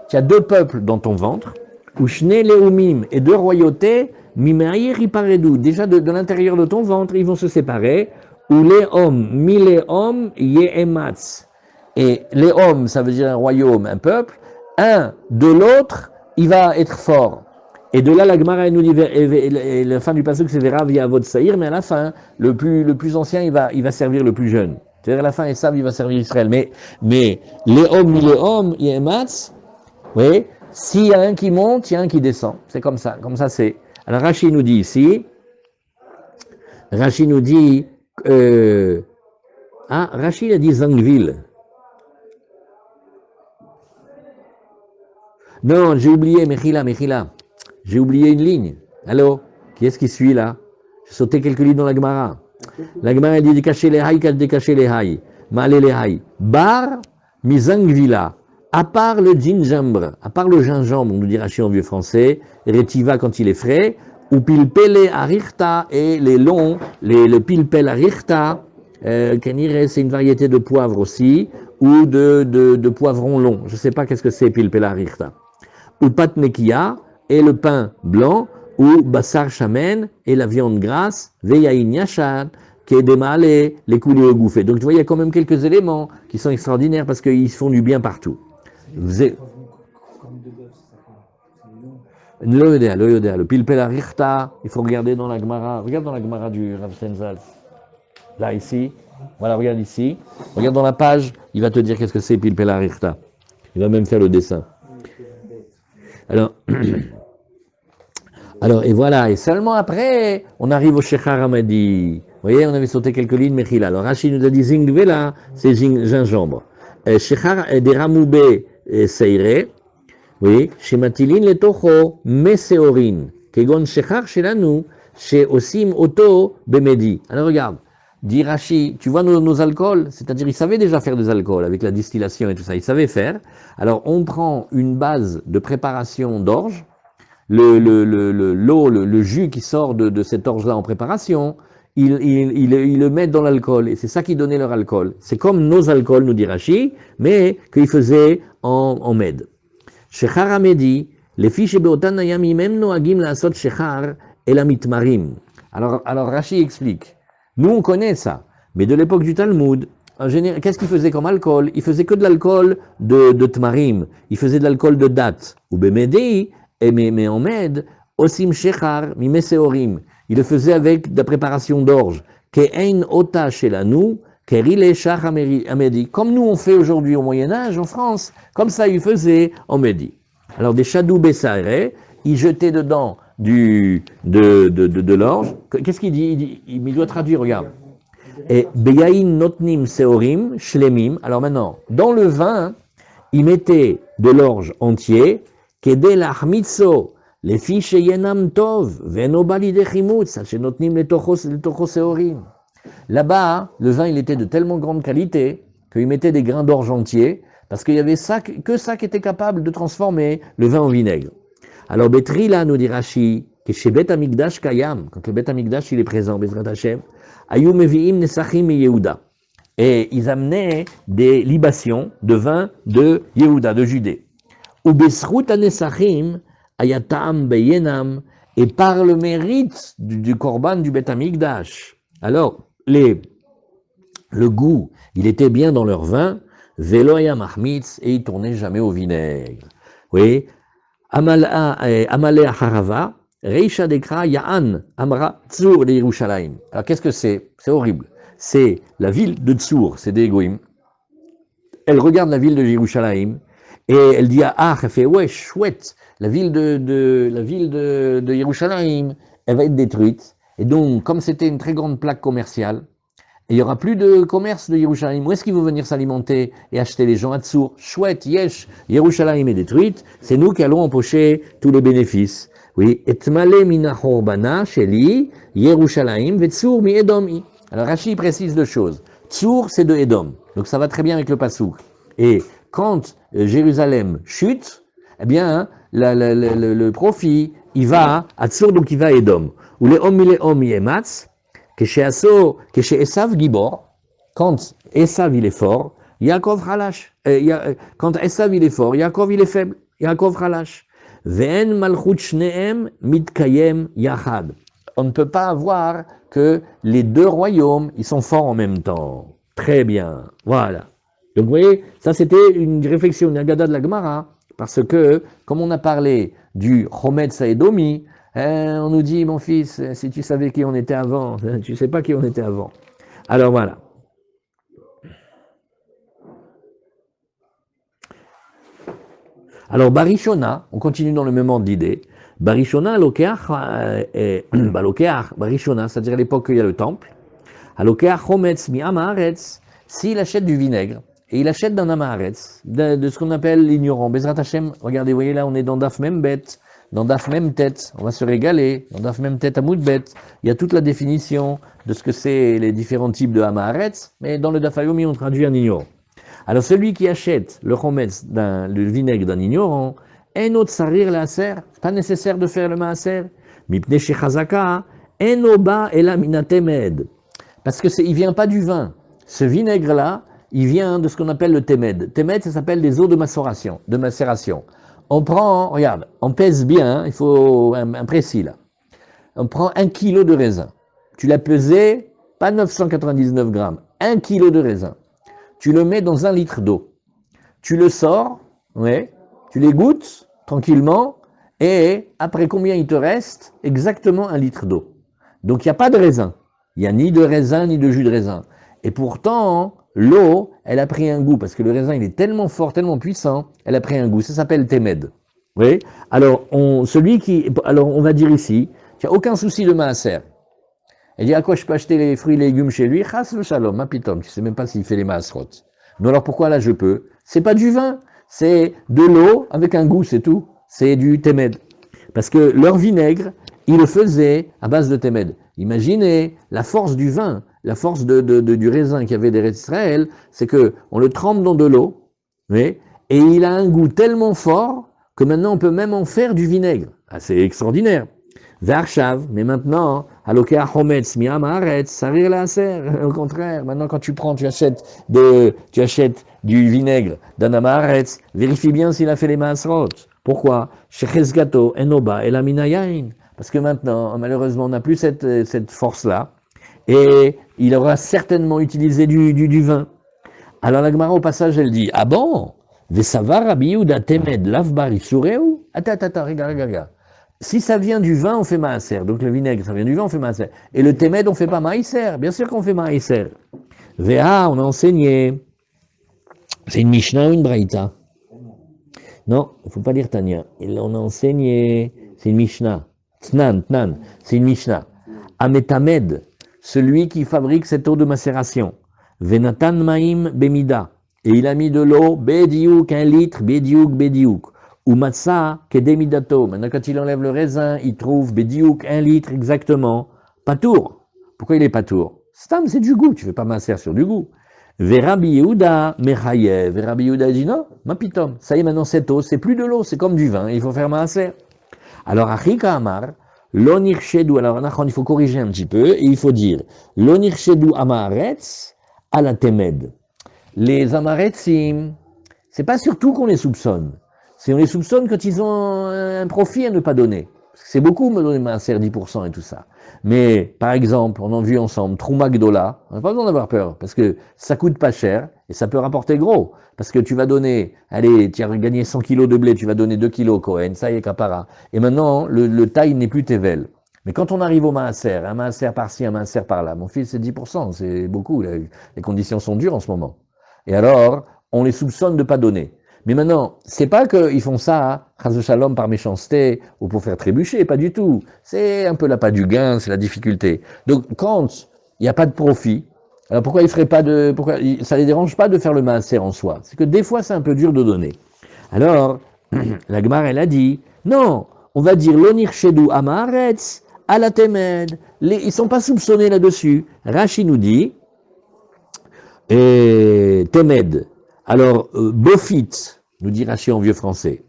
Tu as deux peuples dans ton ventre, ou Shne Leumim, et deux royautés, Mimeir Iparedou. Déjà de l'intérieur de ton ventre, ils vont se séparer. Ou les hommes, mi hommes, yehematz. Et les hommes, ça veut dire un royaume, un peuple. Un de l'autre, il va être fort. Et de là, la Gemara nous dit, et la fin du passage, c'est Vera via Avod Saïr, mais à la fin, le plus ancien, il va servir le plus jeune. C'est-à-dire à la fin, Esav, il va servir Israël. Mais les hommes, mi hommes, yehematz, oui, s'il y a un qui monte, il y a un qui descend. C'est comme ça c'est. Alors Rachid nous dit ici, Rachid a dit Zangville. Non, j'ai oublié, Mechila. J'ai oublié une ligne. Allô? Qui est-ce qui suit là? J'ai sauté quelques lignes dans la Gemara. La Gemara dit décacher les haïs, décacher les haïs. Malé les haïs. Bar, mi Zangvilla. À part le gingembre, à part le gingembre, on nous dit Rachid en vieux français, rétiva quand il est frais, ou pilpele arichta, et les longs, le pilpel arichta, c'est une variété de poivre aussi, ou de poivron long. Je ne sais pas qu'est-ce que c'est pilpel arichta. Ou patnekia, et le pain blanc, ou basar shamen, et la viande grasse, veyain yashan, qui est démalé, les coulées au gouffé. Donc tu vois, il y a quand même quelques éléments qui sont extraordinaires parce qu'ils font du bien partout. Le pilpel arichta, il faut regarder dans la Gemara. Regarde dans la Gemara du Rav Stenzal. Là, ici. Voilà, regarde ici. Regarde dans la page, il va te dire qu'est-ce que c'est pilpel arichta. Il va même faire le dessin. Alors, et voilà. Et seulement après, on arrive au Shechar Hamadi. Vous voyez, on avait sauté quelques lignes, Mechila. Alors, Rachid nous a dit Zingvela, c'est gingembre. Shechar des Ramoubé Seire. Oui, chez Matilin le Tocho, Meseorin, Kegon Shechar Shelanu, chez Osim Oto Bemedi. Alors regarde, dit Rashi, tu vois nos alcools, c'est-à-dire ils savaient déjà faire des alcools avec la distillation et tout ça, ils savaient faire. Alors on prend une base de préparation d'orge, l'eau, le jus qui sort de cette orge-là en préparation, ils le mettent dans l'alcool, et c'est ça qui donnait leur alcool. C'est comme nos alcools, nous dit Rashi, mais qu'ils faisaient en med. Shechar Amedi, les fiches beotan ayami même noagim laasot shechar et la mitmarim. Alors Rashi explique. Nous on connaît ça, mais de l'époque du Talmud, en général, qu'est-ce qu'ils faisaient comme alcool? Ils faisaient que de l'alcool de tmarim, ils faisaient de l'alcool de date. Ou bemedi, mais en med, osim shechar mimeseorim. Ils le faisaient avec de la préparation d'orge. Ke'ein ota shelanu, ke'rile shach amedi. Comme nous on fait aujourd'hui au Moyen-Âge en France, comme ça ils faisaient en Medi. Alors des chadou bessaire, ils jetaient dedans de l'orge. Qu'est-ce qu'il dit? Il doit traduire, regarde. Et beyain notnim seorim shlemim. Alors maintenant, dans le vin, ils mettaient de l'orge entier, kedel ahmitso, les fiches yenam tov, venobali de chimutz, notnim les tochos seorim. Là-bas, le vin, il était de tellement grande qualité qu'ils mettaient des grains d'orge entiers, parce qu'il y avait que ça qui était capable de transformer le vin en vinaigre. Alors, Betrila nous dit Rashi, que chez Bet Amikdash Kayam, quand le Bet Amikdash il est présent, Bezrat Hashem, Ayum Mevi'im Nesachim et Yehuda. Et ils amenaient des libations de vin de Yehuda, de Judée. Ou Besrut Anesachim, Ayatam Beyenam, et par le mérite du Korban du Bet Amikdash. Alors, le goût, il était bien dans leur vin, Veloya Mahmitz, et ils tournaient jamais au vinaigre. Oui, Amalea Harava, Reisha Dekra Ya'an, Amra Tzur de Yerushalayim. Alors qu'est-ce que c'est? C'est horrible. C'est la ville de Tzur, c'est des Goïm. Elle regarde la ville de Yerushalayim et elle dit à Ah, elle fait ouais, chouette, la ville de Yerushalayim, elle va être détruite. Et donc, comme c'était une très grande plaque commerciale, il n'y aura plus de commerce de Yerushalayim. Où est-ce qu'ils vont venir s'alimenter et acheter les gens à Tsour? Chouette, yesh, Yerushalayim est détruite, c'est nous qui allons empocher tous les bénéfices. Oui, etmale mina horbana sheli, Yerushalayim vetsur mi edomi. Alors Rashi précise deux choses. Tsour, c'est de Edom, donc ça va très bien avec le pasouk. Et quand Jérusalem chute, eh bien, le profit, il va à Tsour, donc il va à Edom. Ou les om yematz, que chez Esav Gibor, quand Esav il est fort, Yaakov Halash. Quand Esav il est fort, Yaakov il est faible. Yaakov Halash. Ve'en malchut shneem mitkayem yachad. On ne peut pas avoir que les deux royaumes, ils sont forts en même temps. Très bien. Voilà. Donc vous voyez, ça c'était une réflexion, une agada de la Gemara, parce que, comme on a parlé du Chometz Edomi, on nous dit, mon fils, si tu savais qui on était avant, tu ne sais pas qui on était avant. Alors voilà. Alors Barishona, on continue dans le même ordre d'idée. Barishona, Barishona, c'est-à-dire à l'époque qu'il y a le temple. Alokeach chometz mi amaretz, s'il achète du vinaigre, et il achète d'un amaretz, de ce qu'on appelle l'ignorant. Bezrat Hashem, regardez, vous voyez là, on est dans Daf Membet. Dans Daf Mem Tet, on va se régaler. Dans Daf Mem Tet Amoudbet, il y a toute la définition de ce que c'est les différents types de Hamaharetz, mais dans le Daf Yomi, on traduit un ignorant. Alors celui qui achète le chometz, le vinaigre d'un ignorant, un autre sarir la aser, pas nécessaire de faire le maaser. Mipne shechazaka, en oba ela minatemed. Parce que il vient pas du vin. Ce vinaigre-là, il vient de ce qu'on appelle le temed. Temed, ça s'appelle des eaux de macération. On prend, regarde, on pèse bien, il faut un précis là. On prend 1 kilo de raisin. Tu l'as pesé, pas 999 grammes, 1 kilo de raisin. Tu le mets dans 1 litre d'eau. Tu le sors, ouais, tu les goûtes tranquillement, et après combien il te reste? Exactement 1 litre d'eau. Donc il n'y a pas de raisin. Il n'y a ni de raisin, ni de jus de raisin. Et pourtant, l'eau, elle a pris un goût, parce que le raisin, il est tellement fort, tellement puissant, elle a pris un goût. Ça s'appelle Temed. Oui. Alors, on va dire ici, tu n'as aucun souci de maaser. Elle dit, à quoi je peux acheter les fruits et légumes chez lui? Chas le shalom, ma pitom, tu sais même pas s'il fait les maaserot. Non, alors pourquoi là je peux? C'est pas du vin, c'est de l'eau avec un goût, c'est tout. C'est du Temed. Parce que leur vinaigre, ils le faisaient à base de Temed. Imaginez la force du vin. La force du raisin qu'il y avait d'Eretz Israël, c'est que on le trempe dans de l'eau, oui, et il a un goût tellement fort que maintenant on peut même en faire du vinaigre. Ah, c'est extraordinaire. Ve'arshav, mais maintenant, alokea chometz mi haaretz, sarir la'aser. Au contraire, maintenant quand tu achètes du vinaigre d'un haaretz, vérifie bien s'il a fait les maasrot. Pourquoi? Shechezgato enoba el aminayain. Parce que maintenant, malheureusement, on n'a plus cette force-là, et il aura certainement utilisé du vin. Alors la Gemara au passage, elle dit, ah bon? Vesavar Rabbi Yehuda temed lavbar isureu? Attends, regarde. Si ça vient du vin, on fait maaser. Donc le vinaigre, ça vient du vin, on fait maaser. Et le temed, on fait pas maaser. Bien sûr qu'on fait maaser. Véa, on a enseigné. C'est une Mishnah ou une Braïta? Non, il ne faut pas dire Tania. On a enseigné. C'est une Mishnah. Tnan. C'est une Mishnah. Ametamed, celui qui fabrique cette eau de macération. Venatan maim bemida. Et il a mis de l'eau, bediouk, 1 litre, bediouk. Ou matza, kedemidato. Maintenant, quand il enlève le raisin, il trouve bediouk, 1 litre exactement. Patour. Pourquoi il est patour? Stam, c'est du goût. Tu ne fais pas masser sur du goût. Verabi Yehuda, mechayev. Verabi Yehuda dit non, ma pitom. Ça y est, maintenant, cette eau, c'est plus de l'eau, c'est comme du vin. Il faut faire masser. Alors, Achika Amar, l'onirchedou. Alors, il faut corriger un petit peu et il faut dire l'onirchedou amaretz à la temed. Les amaretzim, c'est pas surtout qu'on les soupçonne. C'est on les soupçonne quand ils ont un profit à ne pas donner. C'est beaucoup me donner maaser 10% et tout ça. Mais, par exemple, on a vu ensemble, Trouma Gdola, on n'a pas besoin d'avoir peur, parce que ça coûte pas cher, et ça peut rapporter gros. Parce que tu vas donner, allez, tu as gagné 100 kilos de blé, tu vas donner 2 kilos Cohen, ça y est, kapara. Et maintenant, le taille n'est plus tevel. Mais quand on arrive au maaser, un maaser par-ci, un maaser par-là, mon fils, c'est 10%, c'est beaucoup, les conditions sont dures en ce moment. Et alors, on les soupçonne de pas donner. Mais maintenant, c'est pas qu'ils font ça, chas shalom, par méchanceté, ou pour faire trébucher, pas du tout. C'est un peu l'appât du gain, c'est la difficulté. Donc, quand il n'y a pas de profit, alors pourquoi ils feraient pas ça les dérange pas de faire le maaser en soi? C'est que des fois, c'est un peu dur de donner. Alors, la Gemara, elle a dit, non, on va dire l'onir shedou amaretz, à la temed. Ils sont pas soupçonnés là-dessus. Rashi nous dit, et temed. Alors, bofit, nous dit Rashi en vieux français.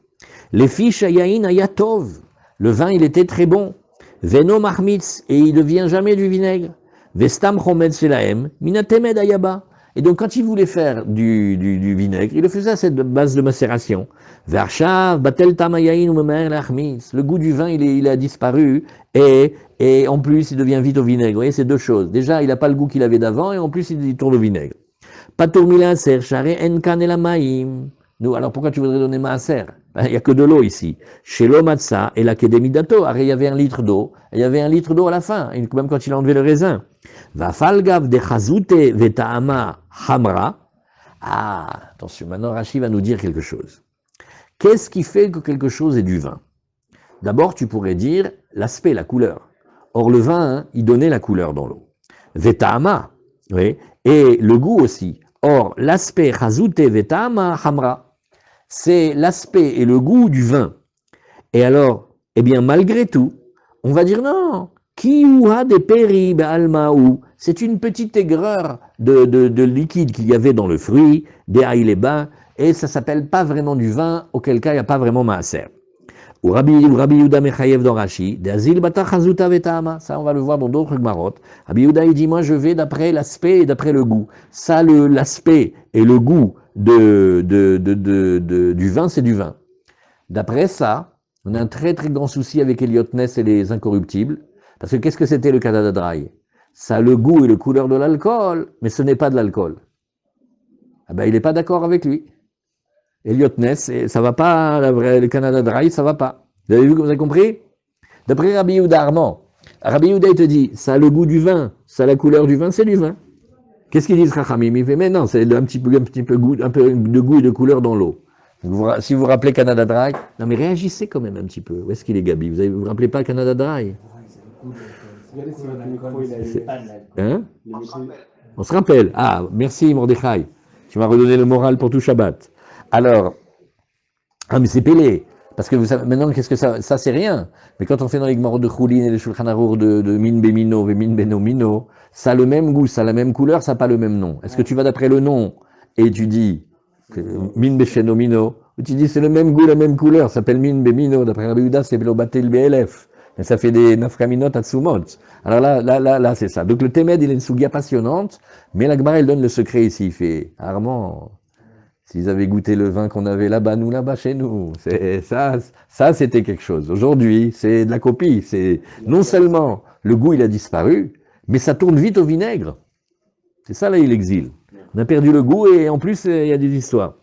Les fiches ayayin ayatov. Le vin, il était très bon. Veno mahmitz, et il ne devient jamais du vinaigre. Vestam chomed shelaem, minatemed ayaba. Et donc, quand il voulait faire du vinaigre, il le faisait à cette base de macération. Vershav, batel tam ayayin umemer lachmitz. Le goût du vin, il a disparu, et en plus, il devient vite au vinaigre. Vous voyez, c'est deux choses. Déjà, il n'a pas le goût qu'il avait d'avant, et en plus, il tourne au vinaigre. Patour milaser, share enkan elamaim. Nous, alors pourquoi tu voudrais donner maaser? Il n'y a que de l'eau ici. Chez l'omatsa et la kedemidato, il y avait 1 litre d'eau, il y avait 1 litre d'eau à la fin, même quand il a enlevé le raisin. Va falgav de chazute vetaama hamra. Ah, attention, maintenant Rashi va nous dire quelque chose. Qu'est-ce qui fait que quelque chose est du vin? D'abord, tu pourrais dire l'aspect, la couleur. Or, le vin, il donnait la couleur dans l'eau. Vetaama, oui, et le goût aussi. Or, l'aspect chazute vetaama hamra, c'est l'aspect et le goût du vin. Et alors, eh bien, malgré tout, on va dire non. Kiouha de peri almaou, c'est une petite aigreur de liquide qu'il y avait dans le fruit, des haïleba, et ça s'appelle pas vraiment du vin, auquel cas il n'y a pas vraiment maaser. Ou Rabbi Yehuda Mechayev dans Rashi, de Azil Bata Chazuta Vetama, ça on va le voir dans d'autres Gmarot. Rabbi Yehuda il dit, moi je vais d'après l'aspect et d'après le goût. Ça, l'aspect et le goût du vin, c'est du vin. D'après ça, on a un très très grand souci avec Elliot Ness et les incorruptibles, parce que qu'est-ce que c'était le Canada Dry? Ça a le goût et la couleur de l'alcool, mais ce n'est pas de l'alcool. Ah ben il n'est pas d'accord avec lui. Elliot Ness, ça va pas, le Canada Dry, ça va pas. Vous avez compris? D'après Rabbi Yehuda Armand, Rabbi Yehuda il te dit, ça a le goût du vin, ça a la couleur du vin, c'est du vin. Qu'est-ce qu'il dit Chachamim? Il fait, mais non, c'est un petit peu de goût et de couleur dans l'eau. Si vous vous rappelez Canada Dry, non mais réagissez quand même un petit peu. Où est-ce qu'il est Gabi? Vous vous rappelez pas Canada Dry? Hein? On se rappelle. Ah, merci Mordechai. Tu m'as redonné le moral pour tout Shabbat. Alors, ah mais c'est Pélé, parce que vous savez, maintenant qu'est-ce que ça c'est rien, mais quand on fait dans les Gmarot de Choulin et les Shulchan Arour de Min Bemino, Min Beno Mino, ça a le même goût, ça a la même couleur, ça n'a pas le même nom. Est-ce que tu vas d'après le nom et tu dis Min Besheno Mino, Tu dis c'est le même goût, la même couleur, ça s'appelle min bemino, d'après Rabbi Yehuda, c'est belobatel BLF. Et ça fait des nafkaminot atsumot. Alors là, c'est ça. Donc le Temed, il a une sougia passionnante, mais la Gemara, elle donne le secret ici. Il fait, Armand, s'ils avaient goûté le vin qu'on avait là-bas, nous, là-bas, chez nous, c'est ça, c'était quelque chose. Aujourd'hui, c'est de la copie. C'est non seulement le goût, il a disparu, mais ça tourne vite au vinaigre. C'est ça, là, il exile. On a perdu le goût et en plus, il y a des histoires.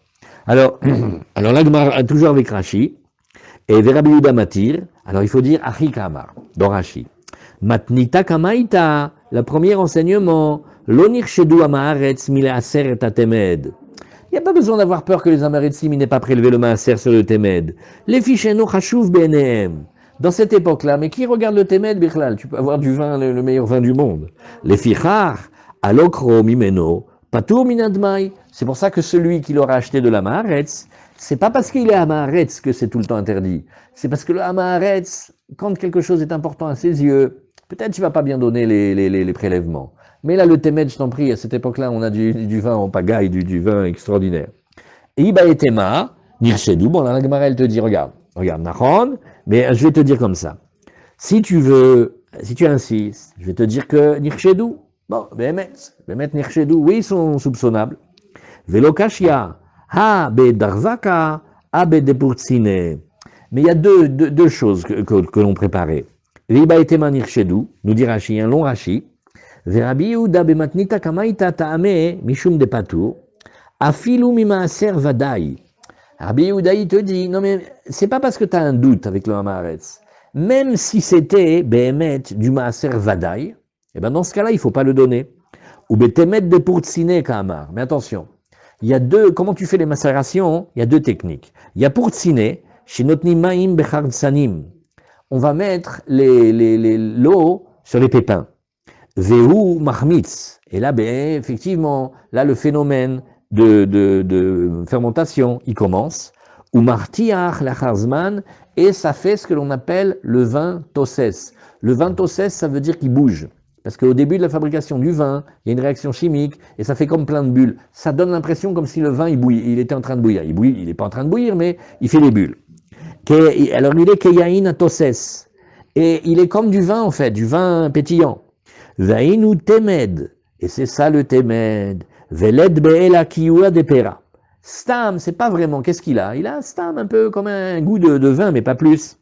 Alors là, Gemara, toujours avec Rashi, et Rabbi Yehuda Matir, alors il faut dire Achi Kamar, dans Rashi. Matnita Kamaita, le premier enseignement, Lonir Shedou Amaharetz Mile Aser et Atemed. Il n'y a pas besoin d'avoir peur que les Amaretsim n'aient pas prélevé le Maaser sur le Temed. Les Ficheno Chashuv Benehem. Dans cette époque-là, mais qui regarde le Temed, Bichlal? Tu peux avoir du vin, le meilleur vin du monde. Les Fichar, Alokro Mimeno, Patour Minadmai. C'est pour ça que celui qui l'aura acheté de la Maaretz, c'est pas parce qu'il est Amaharetz que c'est tout le temps interdit. C'est parce que le Amaharetz, quand quelque chose est important à ses yeux, peut-être tu vas pas bien donner les prélèvements. Mais là, le Temed, je t'en prie, à cette époque-là, on a du vin en pagaille, du vin extraordinaire. Et Iba et Tema, Nirchedou, bon, là, la Gemara, elle te dit, regarde, Nahon, mais je vais te dire comme ça. Si tu insistes, je vais te dire que Nirchedou, bon, Behemet Nirchedou, oui, ils sont soupçonnables. Velokashia, Ha be Darvaka, Ha be Depurtsine. Mais il y a deux choses que l'on préparait. Iba et Tema Nirchedou, nous dit Rashi, un long Rashi. Rabbi Yehuda bematnita kamaita ta'ame mishum de patur, afilu mimaaser vadai. Rabbi Yehuda, il te dit, non mais c'est pas parce que tu as un doute avec le Hamaretz, même si c'était behemet du maaser vadai, eh ben dans ce cas-là, il faut pas le donner. Ou betemet de purtsine kamar. Mais attention, il y a comment tu fais les macérations? Il y a deux techniques. Il y a purtsine, shinotni maim bechartsanim. On va mettre l'eau sur les pépins. Vehu mahmitz. Et là, effectivement, là, le phénomène de fermentation, il commence. Ou martiach lacharzman, et ça fait ce que l'on appelle le vin tosses. Le vin tosses, ça veut dire qu'il bouge. Parce qu'au début de la fabrication du vin, il y a une réaction chimique, et ça fait comme plein de bulles. Ça donne l'impression comme si le vin, il était en train de bouillir. Il n'est pas en train de bouillir, mais il fait des bulles. Alors, il est keyain tosses. Et il est comme du vin, en fait, du vin pétillant. Vainu temed, et c'est ça le temed. Veled be'ela kiyua de pera. Stam, c'est pas vraiment, qu'est-ce qu'il a? Il a stam un peu comme un goût de vin, mais pas plus.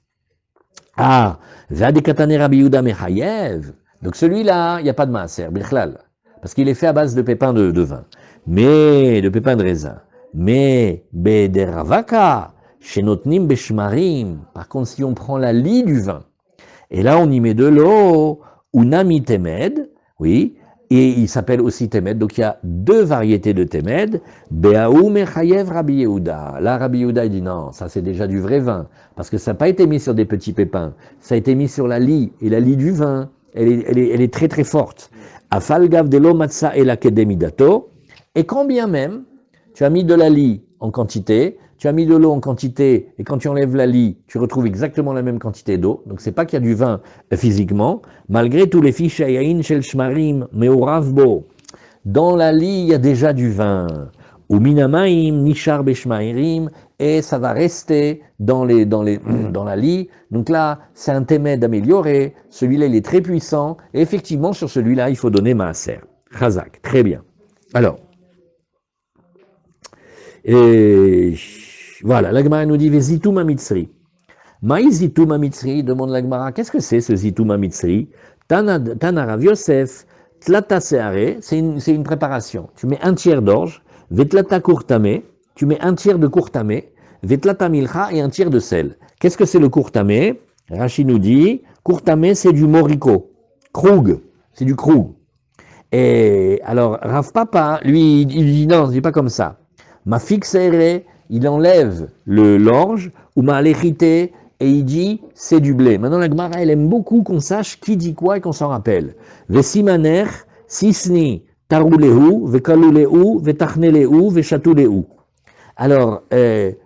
Ah, vadekatane Rabbi Yehuda mechayev. Donc celui-là, il n'y a pas de maaser, bichlal, parce qu'il est fait à base de pépins de vin, mais de pépins de raisin. Mais bederavaka, shenotnim beshmarim. Par contre, si on prend la lie du vin, et là on y met de l'eau, Unami Temed, oui, et il s'appelle aussi Temed, donc il y a deux variétés de Temed, Beaou Mechayev Rabbi Yehuda. Là, Rabbi Yehuda, il dit non, ça c'est déjà du vrai vin, parce que ça n'a pas été mis sur des petits pépins, ça a été mis sur la lie, et la lie du vin, elle est très très forte. Afalgav de lo matza et la kedemidato, et quand bien même, tu as mis de la lie en quantité, tu as mis de l'eau en quantité, et quand tu enlèves la lie, tu retrouves exactement la même quantité d'eau. Donc c'est pas qu'il y a du vin physiquement, malgré tous les fiches ayayin shel shmarim, meoravbo. Dans la lie, il y a déjà du vin. Ou minamaim, nishar beshmairim, et ça va rester dans la lie. Donc là, c'est un témed amélioré. Celui-là, il est très puissant. Et effectivement, sur celui-là, il faut donner maaser. Chazak, très bien. Alors, et voilà, la Gemara nous dit Zitum Amitzri. Maï Zitum Amitzri, demande la Gemara, qu'est-ce que c'est ce Zitum Amitzri? Tana Rav Yosef, Tlata Seare, c'est une préparation. Tu mets un tiers d'orge, Vetlata Kurtame, tu mets un tiers de Kurtame, Vetlata Milcha et un tiers de sel. Qu'est-ce que c'est le Kurtame? Rashi nous dit, Kurtame c'est du Moriko, Krug, c'est du Krug. Et alors, Rav Papa, lui, il dit non, je dis pas comme ça. Ma fixere, il enlève l'orge, ou ma léchité, et il dit, c'est du blé. Maintenant, la Gemara, elle aime beaucoup qu'on sache qui dit quoi et qu'on s'en rappelle. Vesimaner, sisni, taroulehu, vekalulehu, vetachnelehu, vechatulehu. Alors,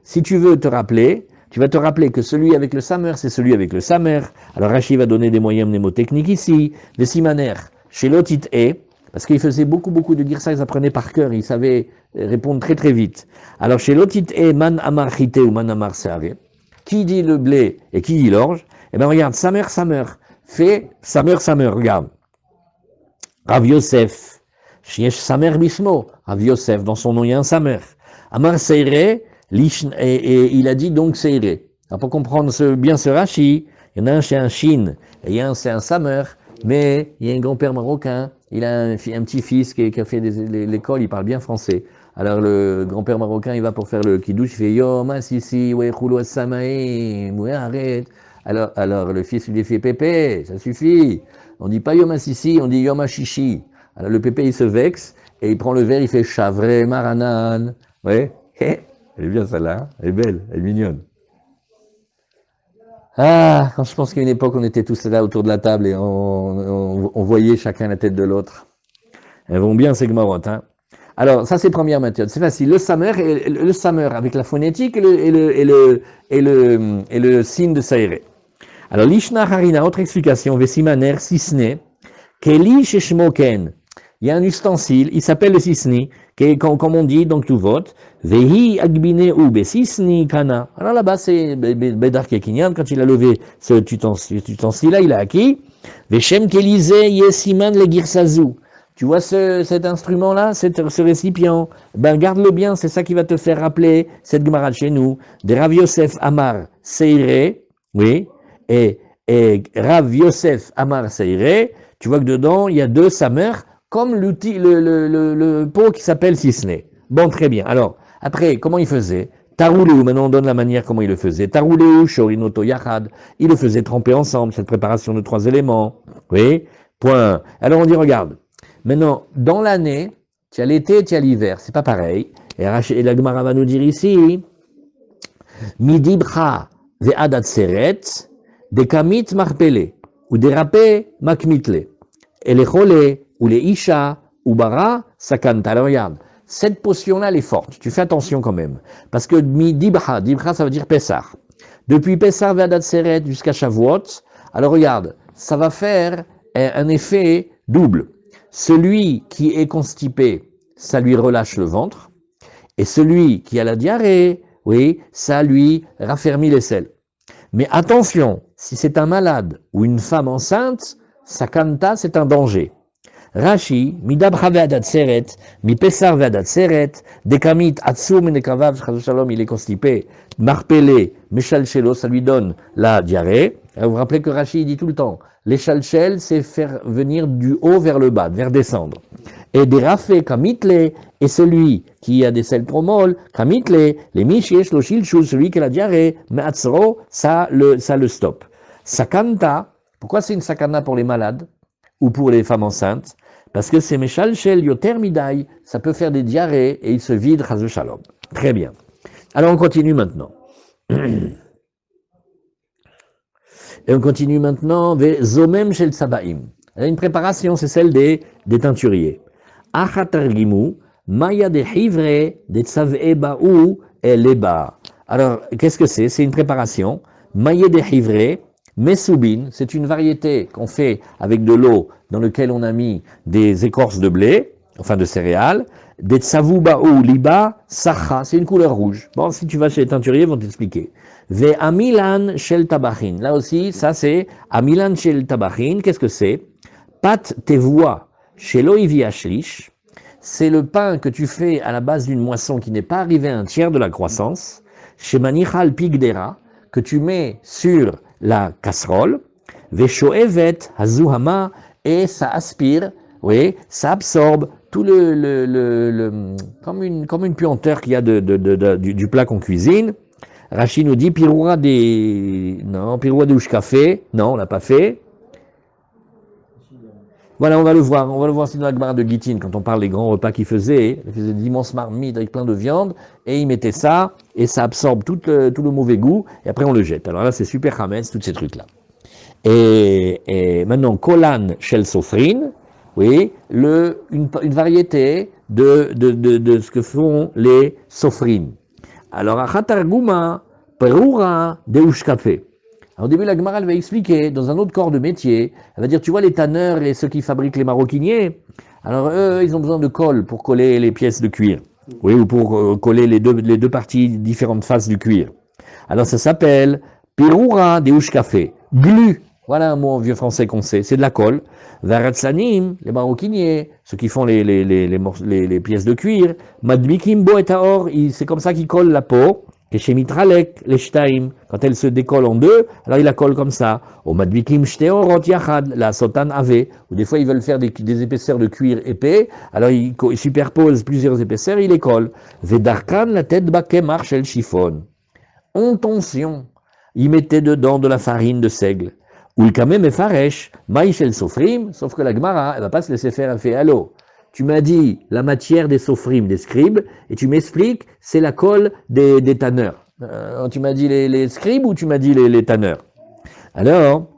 si tu veux te rappeler, tu vas te rappeler que celui avec le samer, c'est celui avec le samer. Alors, Rashi va donner des moyens mnémotechniques ici. Vesimaner, chez l'otit e, parce qu'il faisait beaucoup de girsa, ils apprenaient par cœur, ils savaient répondre très vite. Alors chez l'otit e man amar chite ou man amar seare, qui dit le blé et qui dit l'orge, eh bien regarde, sa mère, fait sa mère, regarde. Rav Yosef, Shiesh Samer Bishmo, Rav Yosef, dans son nom il y a un Samer. Amar Seire, et il a dit donc Seire. Alors pour comprendre bien ce Rashi, il y en a un chez un Shin, et il y a un c'est un Samer, mais il y a un grand-père marocain, il a un petit-fils qui a fait l'école, il parle bien français. Alors le grand-père marocain, il va pour faire le kidouche, il fait Yo, ma sisi, ouais, choulo samaïm, ouais, arrête. Alors le fils lui fait Pépé, ça suffit. On dit pas Yom Sissi, on dit Yom Chichi. Alors le Pépé, il se vexe et il prend le verre, il fait Chavré Maranan. Ouais, elle est bien celle-là, hein, elle est belle, elle est mignonne. Ah, quand je pense qu'à une époque, on était tous là autour de la table et on voyait chacun la tête de l'autre. Elles vont bien ces gmarottes, hein. Alors, ça c'est première méthode, c'est facile. Le samer avec la phonétique et le signe de saïré. Alors, l'ishna harina, autre explication, vesimaner, sisne, keli sheshmoken. Il y a un ustensile, il s'appelle le sisni, comme on dit, donc tout vote, vehi agbine ou besisni kana. Alors là-bas, c'est Bedar Kekinyan, quand il a levé cet ustensile-là, il a acquis, veshem kelize yesiman le girsazou. Tu vois cet instrument-là, ce récipient, ben garde-le bien, c'est ça qui va te faire rappeler cette Gemara chez nous, de Rav Yosef Amar Seire, oui, et Rav Yosef Amar Seire, tu vois que dedans, il y a deux samer, comme l'outil, le pot qui s'appelle Sisné. Bon, très bien. Alors, après, comment il faisait? Tarouleu, maintenant on donne la manière comment il le faisait. Tarouleu, Shorinoto Yachad, il le faisait tremper ensemble, cette préparation de 3 éléments. Oui, point. Alors on dit, regarde, maintenant, dans l'année, tu as l'été, tu as l'hiver, c'est pas pareil. Et la Gemara va nous dire ici, Midibra ve'adat seret, des kamit marpele, ou des rapé makmitle, et les cholé, ou les isha, ou bara, sakanta. Alors regarde, cette potion-là, elle est forte. Tu fais attention quand même. Parce que dibra, ça veut dire Pessar. Depuis Pessar ve'adat seret jusqu'à Shavuot, alors regarde, ça va faire un effet double. Celui qui est constipé, ça lui relâche le ventre. Et celui qui a la diarrhée, oui, ça lui raffermit les selles. Mais attention, si c'est un malade ou une femme enceinte, sakanta, c'est un danger. Rashi, midabra ve'adat seret, mi pesar ve'adat seret, dekamit atsur menekavav, shalom, il est constipé, marpelé, meshalchelo, ça lui donne la diarrhée. Vous vous rappelez que Rashi dit tout le temps, les shalchel, c'est faire venir du haut vers le bas, vers descendre. Et des rafés kamitle, et celui qui a des selles trop molles, kamitle, les michiesh, lo shilchou, celui qui a la diarrhée, me'atzro, ça le stoppe. Sakanta, pourquoi c'est une sakana pour les malades ou pour les femmes enceintes? Parce que c'est meshalchel yoter midai, ça peut faire des diarrhées et il se vide, chazou shalom. Très bien. Alors on continue maintenant. Et on continue maintenant, zomem shel tsabaim. Une préparation, c'est celle des teinturiers. Achatargimu, maya de hivre, de tsaveba ou eleba. Alors, qu'est-ce que c'est? C'est une préparation. Maya de hivre, mesoubin, c'est une variété qu'on fait avec de l'eau dans laquelle on a mis des écorces de blé, enfin de céréales. Des tsavouba ou liba, sacha, c'est une couleur rouge. Bon, si tu vas chez les teinturiers, ils vont t'expliquer. Ve amilan shel tabachin. Là aussi, ça c'est amilan shel tabachin. Qu'est-ce que c'est? Pat tevoua chez l'oivi ashlish. C'est le pain que tu fais à la base d'une moisson qui n'est pas arrivée à un tiers de la croissance. Chez manichal pigdera, que tu mets sur la casserole. Ve shoevet hazuhama, et ça aspire, oui, ça absorbe tout comme une puanteur qu'il y a du plat qu'on cuisine. Rachid nous dit piroua de café. Non, on l'a pas fait. Voilà, on va le voir c'est dans la Gemara de Gittin, quand on parle des grands repas qu'il faisait d'immenses marmites avec plein de viande, et il mettait ça, et ça absorbe tout le mauvais goût, et après on le jette. Alors là, c'est super chametz, tous ces trucs-là. Et maintenant, kolan shel sofrin, oui, une variété de ce que font les sofrines. Alors, achatarguma, perura, deushkafe. Au début, la Gemara va expliquer, dans un autre corps de métier, elle va dire, tu vois, les tanneurs et ceux qui fabriquent les maroquiniers, Alors eux, ils ont besoin de colle pour coller les pièces de cuir. Oui, ou pour coller les deux parties, différentes faces du cuir. Alors ça s'appelle Pirura de Café. Glu, voilà un mot en vieux français qu'on sait, c'est de la colle. Varatsanim, les maroquiniers, ceux qui font les pièces de cuir. Madbikim bo et taor, c'est comme ça qu'ils collent la peau. Et chez Mitralek, les shtaim, quand elle se décolle en deux, alors ils la collent comme ça. Au Madbikim shteorot yachad, la sotan ave, ou des fois ils veulent faire des épaisseurs de cuir épais, alors ils superposent plusieurs épaisseurs, ils les collent. Vedarkan, la tête baké marche, elle chiffonne. En tension, ils mettaient dedans de la farine de seigle. Ou le kamem et faresh, maïchel sofrim, sauf que la Gemara, elle va pas se laisser faire, elle fait allô. Tu m'as dit la matière des sofrim, des scribes, et tu m'expliques, c'est la colle des tanneurs. Tu m'as dit les scribes ou tu m'as dit les tanneurs? Alors,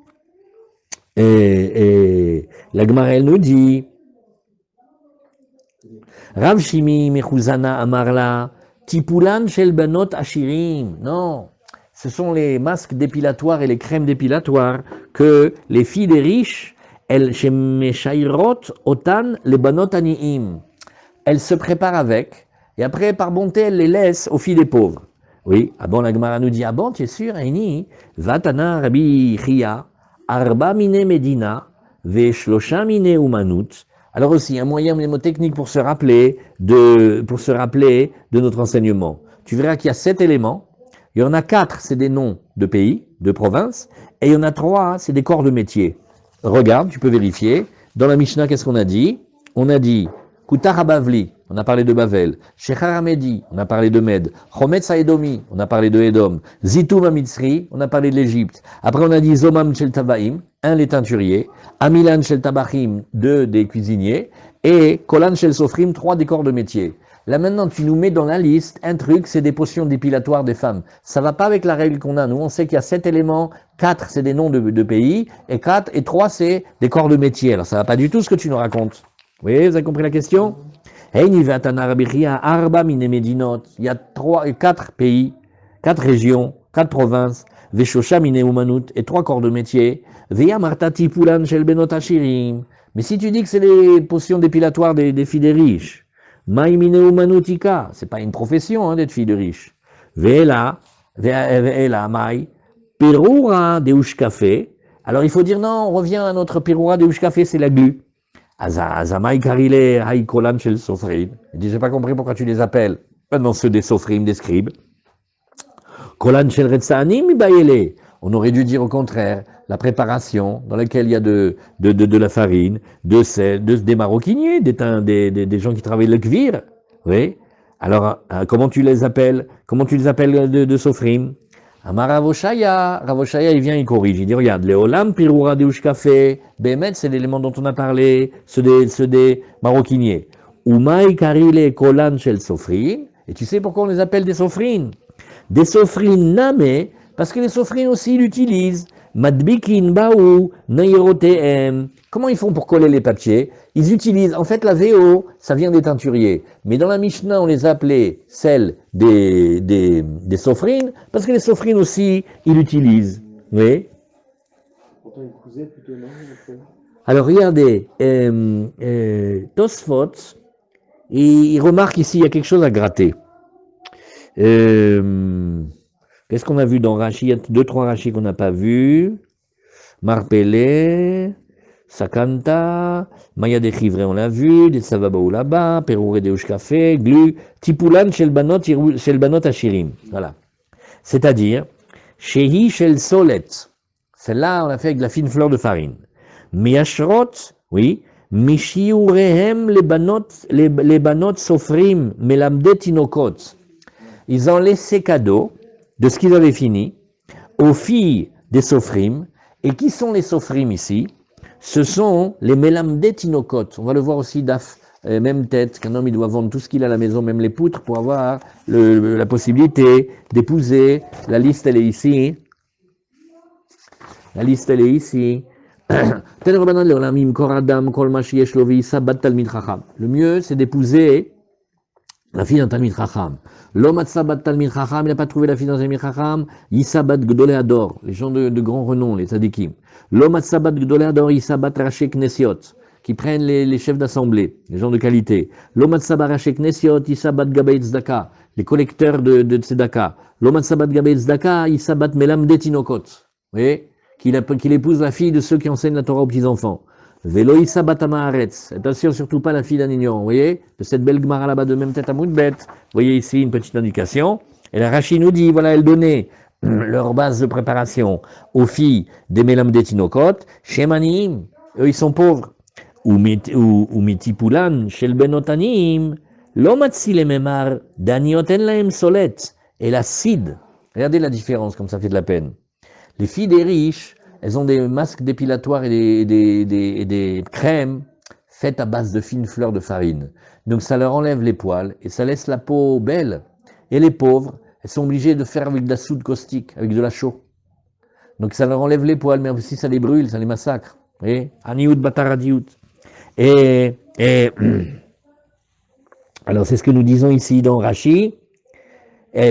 la Gemara, elle nous dit, Rav Shimi Mechuzana Amarla, Tipulan shel banot ashirim. Non, ce sont les masques dépilatoires et les crèmes dépilatoires que les filles des riches, elles shemeshairot otan les banot aniim. Elles se préparent avec, et après, par bonté, elles les laissent aux filles des pauvres. Oui, ah bon, la Gemara nous dit, ah bon, tu es sûr, Aini, Vatana Rabbi Chia, Arba mine Medina, Ve shlosha mine umanut. Alors aussi, un moyen mnémotechnique pour se rappeler de notre enseignement. Tu verras qu'il y a 7 éléments. Il y en a 4, c'est des noms de pays, de provinces, et il y en a 3, c'est des corps de métier. Regarde, tu peux vérifier. Dans la Mishnah, qu'est-ce qu'on a dit? On a dit Kutar Bavli, on a parlé de Bavel. Shechar Hamedi, on a parlé de Med. Chometz Edomi, on a parlé de Edom. Zitum Amitzri, on a parlé de l'Égypte. Après, on a dit Zomam Shel Tabaim, les teinturiers. Amilan Shel Tabachim, 2 des cuisiniers. Et Kolan Shel Sofrim, 3 des corps de métier. Là maintenant, tu nous mets dans la liste un truc, c'est des potions dépilatoires des femmes. Ça va pas avec la règle qu'on a. Nous, on sait qu'il y a 7 éléments, 4 c'est des noms de pays, et 3 c'est des corps de métier. Alors ça va pas du tout ce que tu nous racontes. Oui, vous avez compris la question? Il y a 4 pays, 4 régions, 4 provinces, Veshosha mine umanut, et 3 corps de métier. Veya martati pulan shel benot ashirim. Mais si tu dis que c'est les potions dépilatoires des filles des riches, Maïmine umanutika, c'est pas une profession d'être fille de riche. Veela, maï, pirura de café. Alors il faut dire non, on revient à notre pirura de café, c'est la glu. Azamaï karile haïkolan shel sofrim. Il dit, j'ai pas compris pourquoi tu les appelles. Maintenant ceux des sofrim, des scribes. Kolan shel retsanim ibayele. On aurait dû dire au contraire, la préparation dans laquelle il y a de la farine, des maroquiniers, des gens qui travaillent le cuir. Oui. Alors, comment tu les appelles? Comment tu les appelles de Sofrim? Amar Ravoshaya, il vient, il corrige. Il dit, regarde, les Olam, Pirura de Café, Bémet, c'est l'élément dont on a parlé, ceux des maroquiniers. Umaï Karile Kolan Shel Sofrin. Et tu sais pourquoi on les appelle des Sofrines? Des Sofrines namé, parce que les sofrines aussi l'utilisent. Madbikin baou nairotem. Comment ils font pour coller les papiers? Ils utilisent, en fait la VO, ça vient des teinturiers. Mais dans la Mishnah, on les appelait celles des sofrines, parce que les sofrines aussi, ils l'utilisent. Oui. Pourtant, ils cousaient plutôt, non? Alors regardez, Tosfot, il remarque ici, il y a quelque chose à gratter. Qu'est-ce qu'on a vu dans Rashi? Il y a 2-3 Rashi qu'on n'a pas vu. Marpele, Sakanta, Maya de Chivre, on l'a vu, des Savabaou là-bas, Peroure de Café, Glu, Tipulan shel banot ashirim. Voilà. C'est-à-dire, Shehi shel solet. Celle-là, on l'a fait avec de la fine fleur de farine. Miashrot, oui. Mishiurehem les banot sofrim, melamde tinokot. Ils ont laissé cadeau de ce qu'ils avaient fini aux filles des sofrim. Et qui sont les sofrim ici? Ce sont les melamde tinokot. On va le voir aussi d'af, même tête, qu'un homme il doit vendre tout ce qu'il a à la maison, même les poutres, pour avoir la possibilité d'épouser. La liste elle est ici. La liste elle est ici. Le mieux c'est d'épouser la fille d'un Talmid Chacham. L'homme bat Talmid Chacham, il n'a pas trouvé la fille d'un Talmid Chacham, Yisabat Gdolé Ador, les gens de grand renom, les tzadikim. L'homme bat Gdolé Ador, Yisabat Raché Knesiot, qui prennent les chefs d'assemblée, les gens de qualité. L'omatsabarach knesiot, isabat gabei tzedaka, les collecteurs de tzedaka. L'omatsabat gabei tzedaka, isabat melam detinokot. Vous voyez, qu'il épouse la fille de ceux qui enseignent la Torah aux petits-enfants. Velo isabat amaharetz, attention surtout pas la fille d'un ignorant, vous voyez, de cette belle Gemara là-bas de même tête à Moudbet. Vous voyez ici une petite indication. Et la Rashi nous dit, voilà, elle donnait leur base de préparation aux filles des Melam Detinokot, Shemanim, eux ils sont pauvres, ou Mitipulan, Shel Benotanim, Lomatsi le Memar, Danioten Laem Solet, et la Cid. Regardez la différence, comme ça fait de la peine. Les filles des riches, elles ont des masques dépilatoires et des crèmes faites à base de fines fleurs de farine. Donc ça leur enlève les poils et ça laisse la peau belle. Et les pauvres, elles sont obligées de faire avec de la soude caustique, avec de la chaux. Donc ça leur enlève les poils, mais aussi ça les brûle, ça les massacre. Vous voyez, Aniout Bataradiut. Et alors c'est ce que nous disons ici dans Rashi,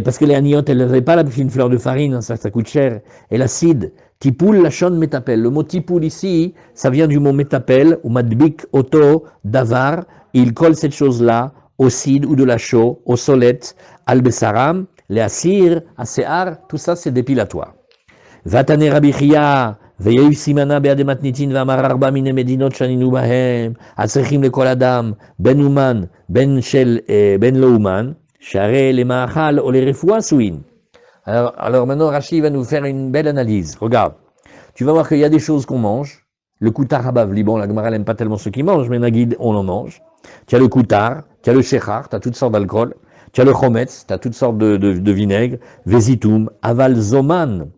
parce que les Aniout, elles n'avaient pas la fine fleur de farine, hein, ça coûte cher. Et l'acide, Tipoul Lachon Métapel. Le mot Tipoul ici, ça vient du mot Métapel, ou Madbik Oto Davar. Il colle cette chose-là au cid ou de la chaux, au solette, al besaram, les assir, asear, tout ça c'est dépilatoire. Vatane Rabbi Chia, veyehu simana be'ade matnitin v'amar arba mine medinot shaninu bahem, atzrechim lekol adam, ben uman, ben shel, ben lo uman, share le ma'achal o le refoua souin. Alors maintenant Rashi va nous faire une belle analyse. Regarde, tu vas voir qu'il y a des choses qu'on mange. Le koutar habavli, bon la Gemara n'aime pas tellement ceux qui mangent, mais Nagid on en mange. Tu as le koutar, tu as le shechar, tu as toutes sortes d'alcool, tu as le chometz, tu as toutes sortes de vinaigre, vézitum, aval zoman,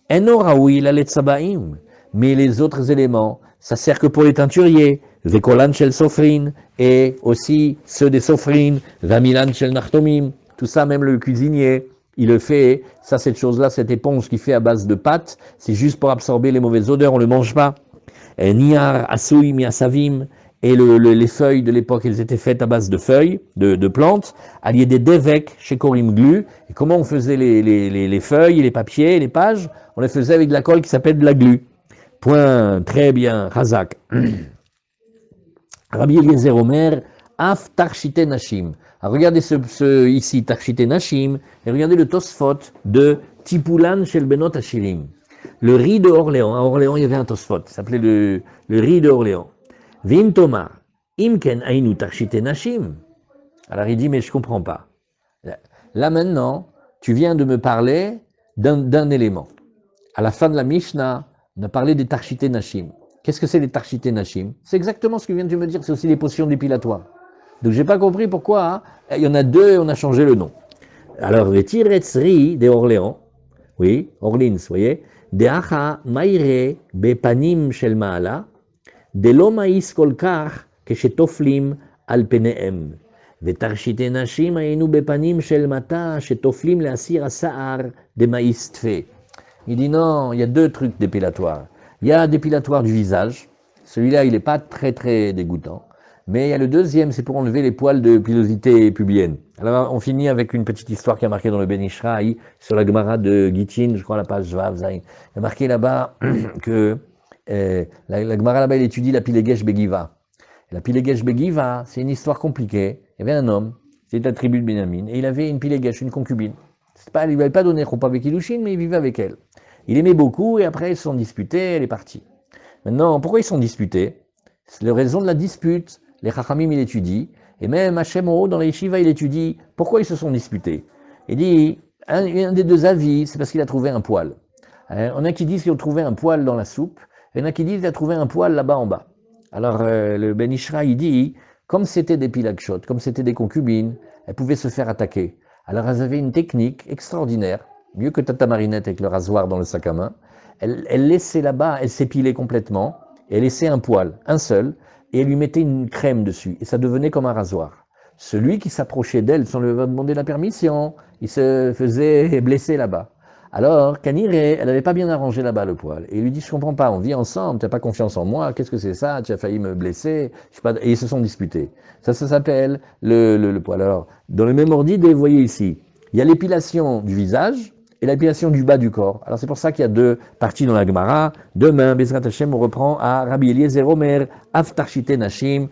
enoraoui la letzabaim, mais les autres éléments, ça sert que pour les teinturiers, vekolan shel sofrin, et aussi ceux des sofrin, vamilan shel nachtomim, tout ça, même le cuisinier, il le fait, ça cette chose-là, cette éponge qui fait à base de pâte, c'est juste pour absorber les mauvaises odeurs, on ne le mange pas. Niar, asouim, miasavim, et les feuilles de l'époque, elles étaient faites à base de feuilles, de plantes, alliées des dévèques chez Korim Glu. Et comment on faisait les feuilles, les papiers, les pages? On les faisait avec de la colle qui s'appelle de la glu. Point, très bien, Razak. Rabbi Eliezer Omer, Af Tarchite Nashim. Alors regardez ici, Tarchite Nashim, et regardez le Tosfot de Tipulan Shel Benot Ashirim. Le riz de Orléans. À Orléans, il y avait un Tosfot, ça s'appelait le riz de Orléans. Vim Tomar, Imken Ainu Tarchite Nashim. Alors il dit, mais je ne comprends pas. Là maintenant, tu viens de me parler d'un élément. À la fin de la Mishnah, on a parlé des Tarchite Nashim. Qu'est-ce que c'est les Tarchite Nashim? C'est exactement ce que vient de me dire, c'est aussi les potions dépilatoires. Donc j'ai pas compris pourquoi, il y en a deux et on a changé le nom. Alors, le Tiretzri de Orléans, oui, Orleans, vous voyez, de Acha Maire Bepanim Shel Maala, de l'Omaïs Kolkar, que chez Toflim Alpeneem. Vetarchite Nashim Ainu Bepanim Shel Mata, chez Toflim le Asir Asar de Maïs Tfe. Il dit non, il y a deux trucs dépilatoires. Il y a un dépilatoire du visage, celui-là il n'est pas très très dégoûtant. Mais il y a le deuxième, c'est pour enlever les poils de pilosité pubienne. Alors on finit avec une petite histoire qui a marqué dans le Ben Ishraï, sur la Gemara de Gittin, je crois la page Vav Zayin. Il y a marqué là-bas que la Gemara là-bas, elle étudie la Pilegesh Begiva. Et la Pilegesh Begiva, c'est une histoire compliquée. Il y avait un homme, c'était la tribu de Benjamin, et il avait une Pilegesh, une concubine. Il ne lui avait pas donné Choupa avec Kiddushin, mais il vivait avec elle. Il aimait beaucoup, et après ils se sont disputés, elle est partie. Maintenant, pourquoi ils se sont disputés? C'est la raison de la dispute. Les Chachamim, il étudie, et même Hachem en haut, dans les Yeshiva, il étudie pourquoi ils se sont disputés. Il dit, un des deux avis, c'est parce qu'il a trouvé un poil. On a qui disent qu'il a trouvé un poil dans la soupe, et on a qui disent qu'il a trouvé un poil là-bas en bas. Alors le Ben Ishra, il dit, comme c'était des pilakshot, comme c'était des concubines, elles pouvaient se faire attaquer. Alors elles avaient une technique extraordinaire, mieux que Tata Marinette avec le rasoir dans le sac à main. Elle laissait là-bas, elle s'épilait complètement, et elle laissait un poil, un seul, et elle lui mettait une crème dessus, et ça devenait comme un rasoir. Celui qui s'approchait d'elle sans lui demander la permission, il se faisait blesser là-bas. Alors, Kaniré, elle n'avait pas bien arrangé là-bas le poil. Et il lui dit, je comprends pas, on vit ensemble, tu n'as pas confiance en moi, qu'est-ce que c'est ça, tu as failli me blesser, je sais pas. Et ils se sont disputés. Ça s'appelle le poil. Alors, dans le même ordre, vous voyez ici, il y a l'épilation du visage, et l'épilation du bas du corps. Alors c'est pour ça qu'il y a deux parties dans la Gemara. Demain, Bezrat Hashem, on reprend à Rabbi Eliezer Omer, Aftarchite Nashim,